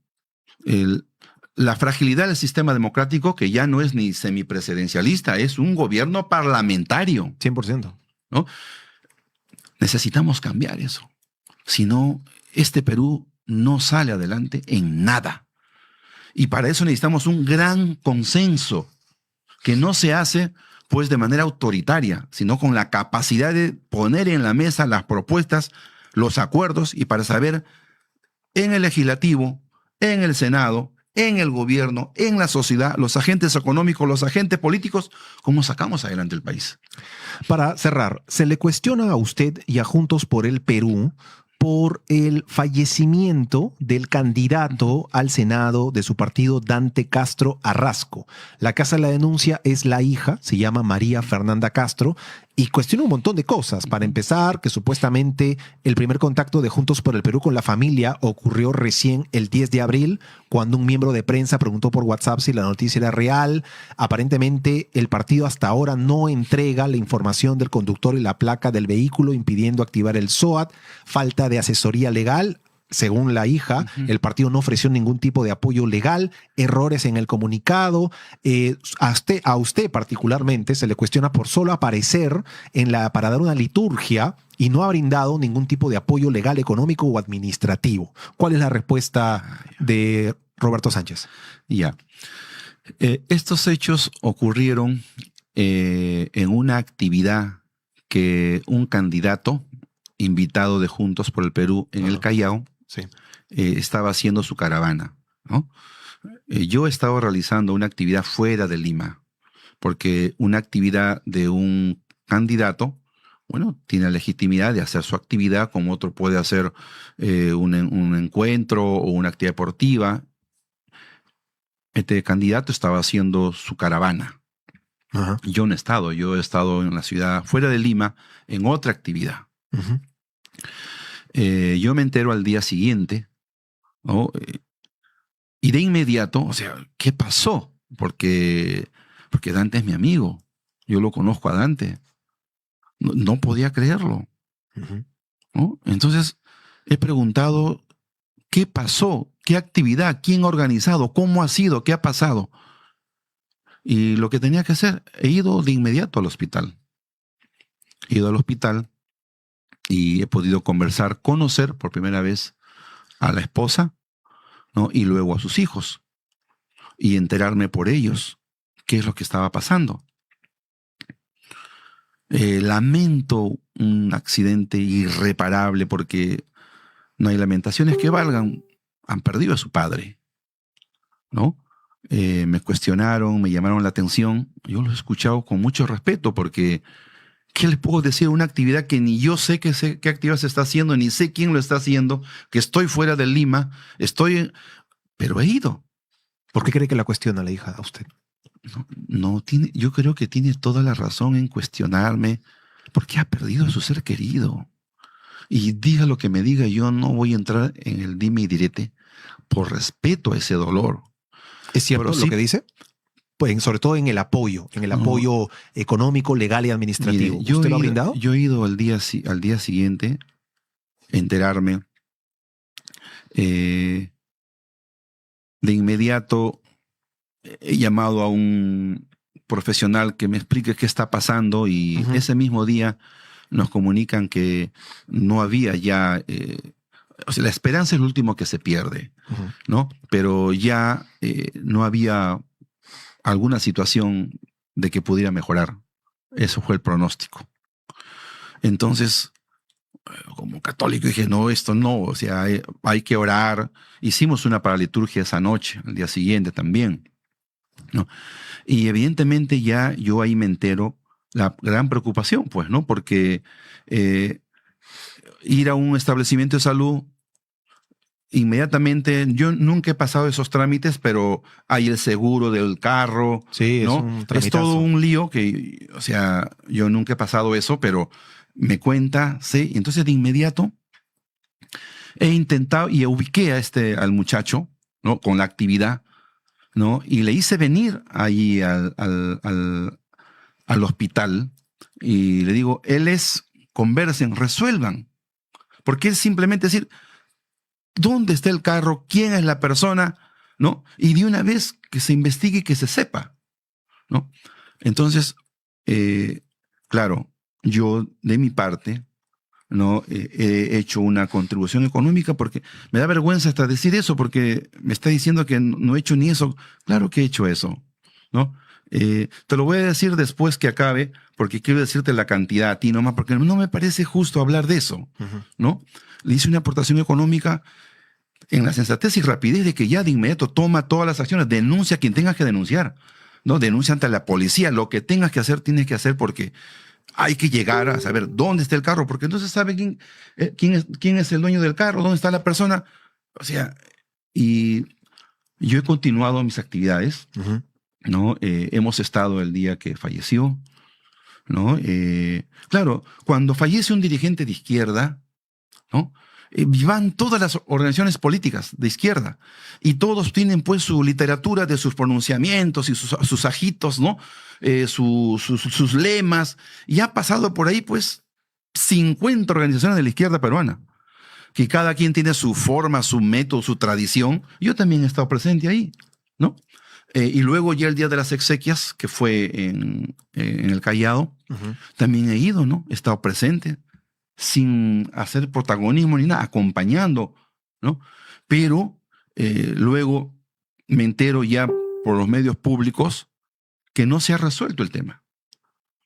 la fragilidad del sistema democrático, que ya no es ni semipresidencialista, es un gobierno parlamentario. 100%. ¿No? Necesitamos cambiar eso. Si no, este Perú no sale adelante en nada. Y para eso necesitamos un gran consenso que no se hace pues de manera autoritaria, sino con la capacidad de poner en la mesa las propuestas, los acuerdos, y para saber en el legislativo, en el Senado, en el gobierno, en la sociedad, los agentes económicos, los agentes políticos, cómo sacamos adelante el país. Para cerrar, se le cuestiona a usted y a Juntos por el Perú por el fallecimiento del candidato al Senado de su partido, Dante Castro Arrasco. La casa de la denuncia es la hija, se llama María Fernanda Castro, y cuestiona un montón de cosas. Para empezar, que supuestamente el primer contacto de Juntos por el Perú con la familia ocurrió recién el 10 de abril, cuando un miembro de prensa preguntó por WhatsApp si la noticia era real. Aparentemente, el partido hasta ahora no entrega la información del conductor y la placa del vehículo, impidiendo activar el SOAT. Falta de asesoría legal. Según la hija, el partido no ofreció ningún tipo de apoyo legal, errores en el comunicado. A usted particularmente se le cuestiona por solo aparecer para dar una liturgia y no ha brindado ningún tipo de apoyo legal, económico o administrativo. ¿Cuál es la respuesta de Roberto Sánchez? Ya. Estos hechos ocurrieron en una actividad que un candidato invitado de Juntos por el Perú en el Callao, sí, estaba haciendo su caravana, ¿no? Yo he estado realizando una actividad fuera de Lima, porque una actividad de un candidato bueno, tiene legitimidad de hacer su actividad como otro puede hacer un encuentro o una actividad deportiva. Este candidato estaba haciendo su caravana. Ajá. Yo no he estado, yo he estado en la ciudad fuera de Lima en otra actividad. Uh-huh. Yo me entero al día siguiente, ¿no? Y de inmediato, o sea, ¿qué pasó? Porque Dante es mi amigo, yo lo conozco a Dante. No podía creerlo, Uh-huh. ¿no? Entonces he preguntado, ¿qué pasó? ¿Qué actividad? ¿Quién ha organizado? ¿Cómo ha sido? ¿Qué ha pasado? Y lo que tenía que hacer, he ido de inmediato al hospital. He ido al hospital y he podido conversar, conocer por primera vez a la esposa, ¿no? Y luego a sus hijos. Y enterarme por ellos qué es lo que estaba pasando. Lamento un accidente irreparable porque no hay lamentaciones que valgan. Han perdido a su padre, ¿no? Me cuestionaron, me llamaron la atención. Yo los he escuchado con mucho respeto porque ¿qué les puedo decir? Una actividad que ni yo sé qué actividad se está haciendo, ni sé quién lo está haciendo, que estoy fuera de Lima, pero he ido. ¿Por qué cree que la cuestiona la hija a usted? No tiene, yo creo que tiene toda la razón en cuestionarme porque ha perdido a su ser querido. Y diga lo que me diga, yo no voy a entrar en el dime y direte por respeto a ese dolor. ¿Es cierto Pero lo sí, que dice? Pues sobre todo en el apoyo económico, legal y administrativo. mire, ¿Usted lo ha brindado? yo he ido al día siguiente a enterarme. De inmediato he llamado a un profesional que me explique qué está pasando y Uh-huh. ese mismo día nos comunican que no había ya, o sea, la esperanza es lo último que se pierde, Uh-huh. ¿no? Pero ya no había alguna situación de que pudiera mejorar. Eso fue el pronóstico. Entonces, como católico dije, no, esto no, o sea, hay que orar. Hicimos una paraliturgia esa noche, al día siguiente también, ¿no? Y evidentemente ya yo ahí me entero la gran preocupación, pues, ¿no? Porque ir a un establecimiento de salud, inmediatamente, yo nunca he pasado esos trámites, pero hay el seguro del carro, Sí, ¿no? es un Es tramitazo. todo un lío que, o sea, yo nunca he pasado eso, pero me cuenta, sí, y entonces de inmediato he intentado y ubiqué al muchacho, ¿no? Con la actividad, ¿no? Y le hice venir ahí al hospital y le digo, conversen, resuelvan. Porque es simplemente decir, ¿dónde está el carro? ¿Quién es la persona? ¿No? Y de una vez que se investigue y que se sepa, ¿no? Entonces, claro, yo de mi parte, ¿no? He hecho una contribución económica porque me da vergüenza hasta decir eso porque me está diciendo que no he hecho ni eso. Claro que he hecho eso, ¿no? Te lo voy a decir después que acabe porque quiero decirte la cantidad a ti nomás porque no me parece justo hablar de eso, Uh-huh. ¿no? Le hice una aportación económica en la sensatez y rapidez de que ya de inmediato toma todas las acciones, denuncia a quien tengas que denunciar, ¿no? Denuncia ante la policía, lo que tengas que hacer, tienes que hacer porque hay que llegar a saber dónde está el carro, porque entonces sabe quién es el dueño del carro, dónde está la persona. O sea, y yo he continuado mis actividades, Uh-huh. ¿no? Hemos estado el día que falleció, ¿no? Claro, cuando fallece un dirigente de izquierda, ¿no? Van todas las organizaciones políticas de izquierda y todos tienen pues su literatura de sus pronunciamientos y sus ajitos, ¿no? Sus lemas, y ha pasado por ahí pues 50 organizaciones de la izquierda peruana, que cada quien tiene su forma, su método, su tradición. Yo también he estado presente ahí, ¿no? Y luego ya el día de las exequias, que fue en el Callao, Uh-huh. también he ido, ¿no? He estado presente, sin hacer protagonismo ni nada, acompañando, ¿no? Pero luego me entero ya por los medios públicos que no se ha resuelto el tema,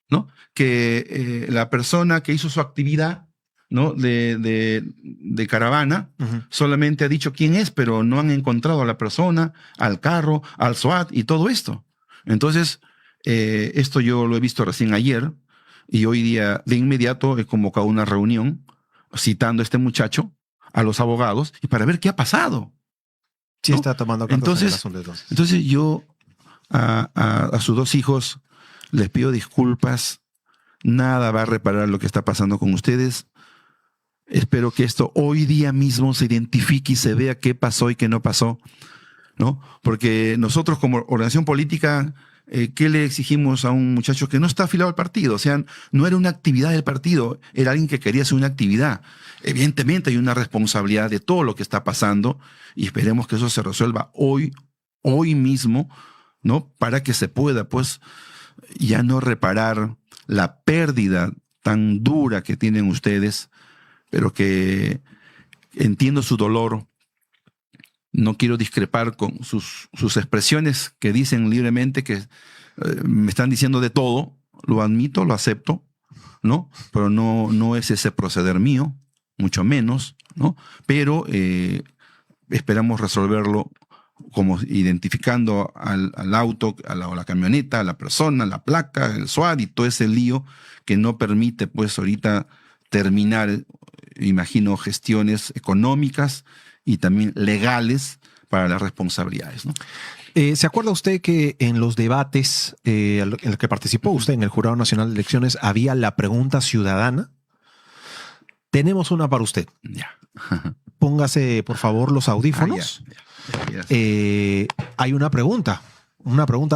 ¿no? Que la persona que hizo su actividad, ¿no? de caravana, Uh-huh. solamente ha dicho quién es, pero no han encontrado a la persona, al carro, al SWAT y todo esto. Entonces, esto yo lo he visto recién ayer y hoy día de inmediato he convocado una reunión citando a este muchacho, a los abogados, y para ver qué ha pasado. Sí, ¿no? está tomando cartas en el asunto entonces. Entonces yo a sus dos hijos les pido disculpas. Nada va a reparar lo que está pasando con ustedes. Espero que esto hoy día mismo se identifique y se vea qué pasó y qué no pasó, ¿no? Porque nosotros como organización política, ¿qué le exigimos a un muchacho que no está afiliado al partido? O sea, no era una actividad del partido, era alguien que quería hacer una actividad. Evidentemente hay una responsabilidad de todo lo que está pasando y esperemos que eso se resuelva hoy mismo, ¿no? Para que se pueda, pues, ya no reparar la pérdida tan dura que tienen ustedes, pero que entiendo su dolor. No quiero discrepar con sus expresiones que dicen libremente que me están diciendo de todo. Lo admito, lo acepto, ¿no? Pero no es ese proceder mío, mucho menos, ¿no? Pero esperamos resolverlo como identificando al auto, a la camioneta, a la persona, la placa, el SWAT y todo ese lío que no permite, pues, ahorita terminar, imagino, gestiones económicas y también legales para las responsabilidades, ¿no? ¿Se acuerda usted que en los debates en los que participó usted en el Jurado Nacional de Elecciones había la pregunta ciudadana? Tenemos una para usted. Ya. Póngase, por favor, los audífonos. Hay una pregunta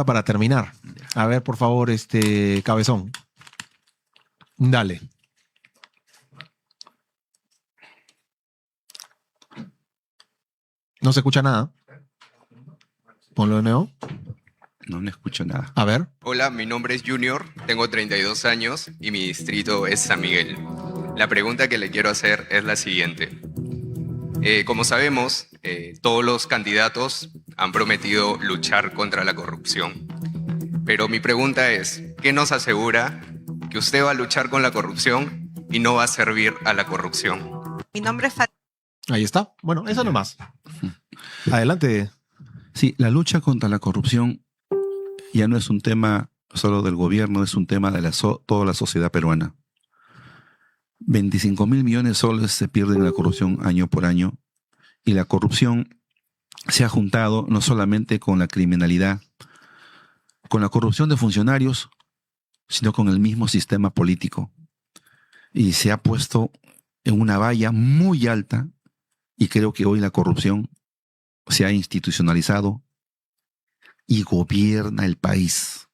para terminar. A ver, por favor, Cabezón. Dale. No se escucha nada. Ponlo de nuevo. No escucho nada. A ver. Hola, mi nombre es Junior, tengo 32 años y mi distrito es San Miguel. La pregunta que le quiero hacer es la siguiente. Como sabemos, todos los candidatos han prometido luchar contra la corrupción. Pero mi pregunta es, ¿qué nos asegura que usted va a luchar con la corrupción y no va a servir a la corrupción? Mi nombre es Ahí está. Bueno, eso nomás. Adelante. Sí, la lucha contra la corrupción ya no es un tema solo del gobierno, es un tema de toda la sociedad peruana. 25.000 millones de soles se pierden en la corrupción año por año y la corrupción se ha juntado no solamente con la criminalidad, con la corrupción de funcionarios, sino con el mismo sistema político. Y se ha puesto en una valla muy alta y creo que hoy la corrupción se ha institucionalizado y gobierna el país.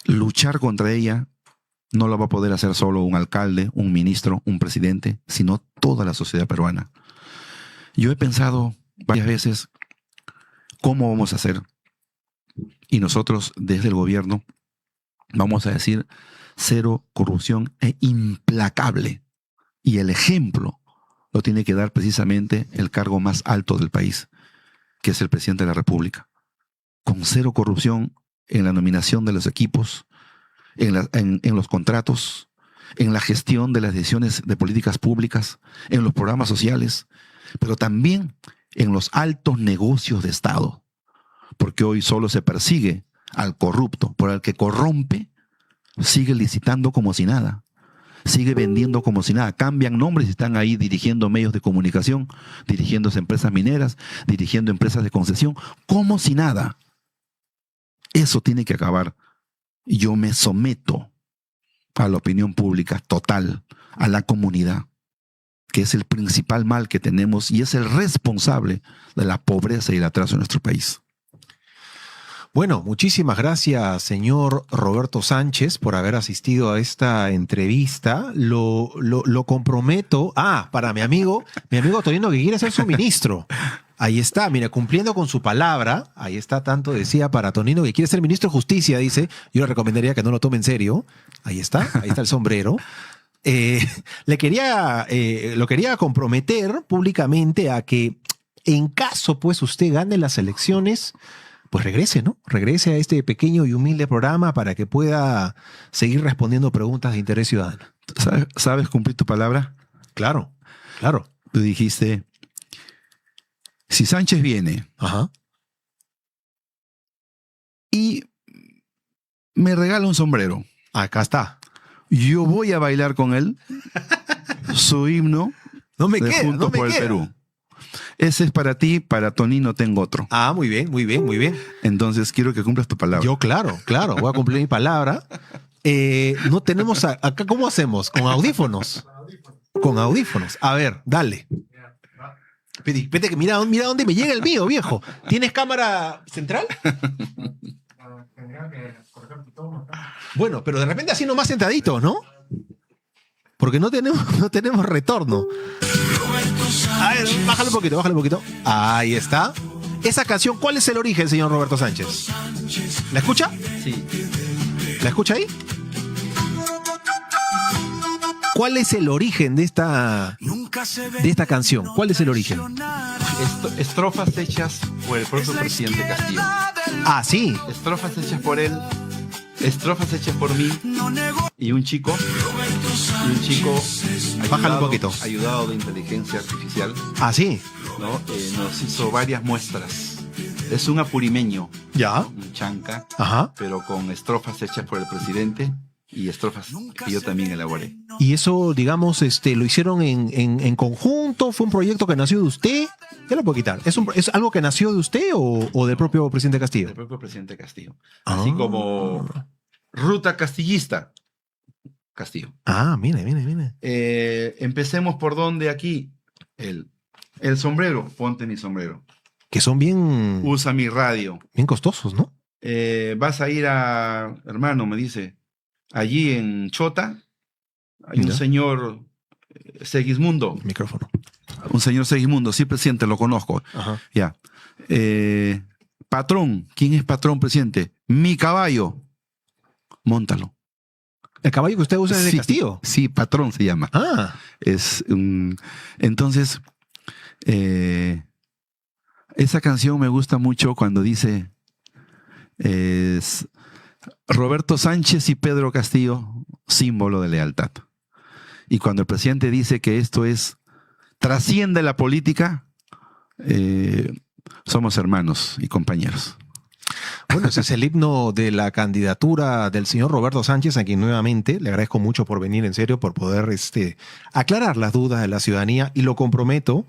Luchar contra ella no lo va a poder hacer solo un alcalde, un ministro, un presidente, sino toda la sociedad peruana. Yo he pensado varias veces cómo vamos a hacer. Y nosotros desde el gobierno vamos a decir cero corrupción e implacable. Y el ejemplo lo tiene que dar precisamente el cargo más alto del país, que es el presidente de la República. Con cero corrupción en la nominación de los equipos, en los contratos, en la gestión de las decisiones de políticas públicas, en los programas sociales, pero también en los altos negocios de Estado. Porque hoy solo se persigue al corrupto, por el que corrompe, sigue licitando como si nada. Sigue vendiendo como si nada. Cambian nombres y están ahí dirigiendo medios de comunicación, dirigiendo empresas mineras, dirigiendo empresas de concesión, como si nada. Eso tiene que acabar. Yo me someto a la opinión pública total, a la comunidad, que es el principal mal que tenemos y es el responsable de la pobreza y el atraso en nuestro país. Bueno, muchísimas gracias, señor Roberto Sánchez, por haber asistido a esta entrevista. Lo comprometo. Para mi amigo Tonino, que quiere ser su ministro. Ahí está, mira, cumpliendo con su palabra. Ahí está, tanto decía para Tonino, que quiere ser ministro de Justicia, dice. Yo le recomendaría que no lo tome en serio. Ahí está el sombrero. Lo quería comprometer públicamente a que, en caso pues usted gane las elecciones, pues regrese, ¿no? Regrese a este pequeño y humilde programa para que pueda seguir respondiendo preguntas de interés ciudadano. ¿Sabes cumplir tu palabra? Claro, claro. Tú dijiste, si Sánchez viene y me regala un sombrero, Acá está. Yo voy a bailar con él su himno No me de queda, Juntos no me por el queda. Perú. Ese es para ti, para Tonino tengo otro. Ah, muy bien, muy bien, muy bien. Entonces quiero que cumplas tu palabra. Yo, claro, voy a cumplir mi palabra. No tenemos acá, ¿cómo hacemos? ¿Con audífonos? Con audífonos. A ver, dale. Espérate que mira dónde me llega el mío, viejo. ¿Tienes cámara central? Bueno, pero de repente así nomás sentaditos, ¿no? Porque no tenemos retorno. A ver, bájale un poquito. Ahí está. Esa canción, ¿cuál es el origen, señor Roberto Sánchez? ¿La escucha? Sí. ¿La escucha ahí? ¿Cuál es el origen de esta canción? ¿Cuál es el origen? Estrofas hechas por el propio presidente Castillo. Ah, sí. Estrofas hechas por él, estrofas hechas por mí y un chico Bájale un poquito. ayudado de inteligencia artificial, Ah, sí. ¿no? Nos hizo varias muestras. Es un apurimeño, Ya. un chanca, Ajá. pero con estrofas hechas por el presidente y estrofas que yo también elaboré. Y eso, digamos, lo hicieron en conjunto. ¿Fue un proyecto que nació de usted? Ya lo puedo quitar. ¿Es algo que nació de usted o del propio presidente Castillo? El propio presidente Castillo. Ah. Así como Ruta Castillista. Castillo. Ah, mire. Empecemos por donde aquí. El sombrero. Ponte mi sombrero. Que son bien Usa mi radio. costosos, ¿no? Vas a ir a, hermano, me dice, allí en Chota hay un Ya. señor Segismundo. Micrófono. Un señor Segismundo, sí, presidente, lo conozco. Ajá. Ya. Patrón, ¿quién es patrón, presidente? Mi caballo. Móntalo. ¿El caballo que usted usa es de Sí, Castillo? Sí, patrón se llama. Ah, Entonces, esa canción me gusta mucho cuando dice Roberto Sánchez y Pedro Castillo, símbolo de lealtad. Y cuando el presidente dice que esto trasciende la política, somos hermanos y compañeros. bueno, ese es el himno de la candidatura del señor Roberto Sánchez, a quien nuevamente le agradezco mucho por venir, en serio, por poder aclarar las dudas de la ciudadanía, y lo comprometo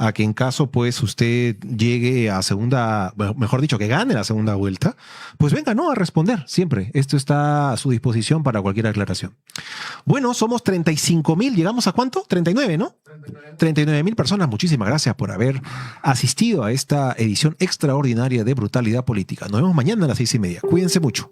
a que en caso pues usted llegue a segunda, bueno, mejor dicho, que gane la segunda vuelta, pues venga, ¿no? A responder siempre. Esto está a su disposición para cualquier aclaración. Bueno, somos 35.000, ¿llegamos a cuánto? 39, ¿no? 39.000 personas. Muchísimas gracias por haber asistido a esta edición extraordinaria de Brutalidad Política. Nos vemos mañana a las 6:30. Cuídense mucho.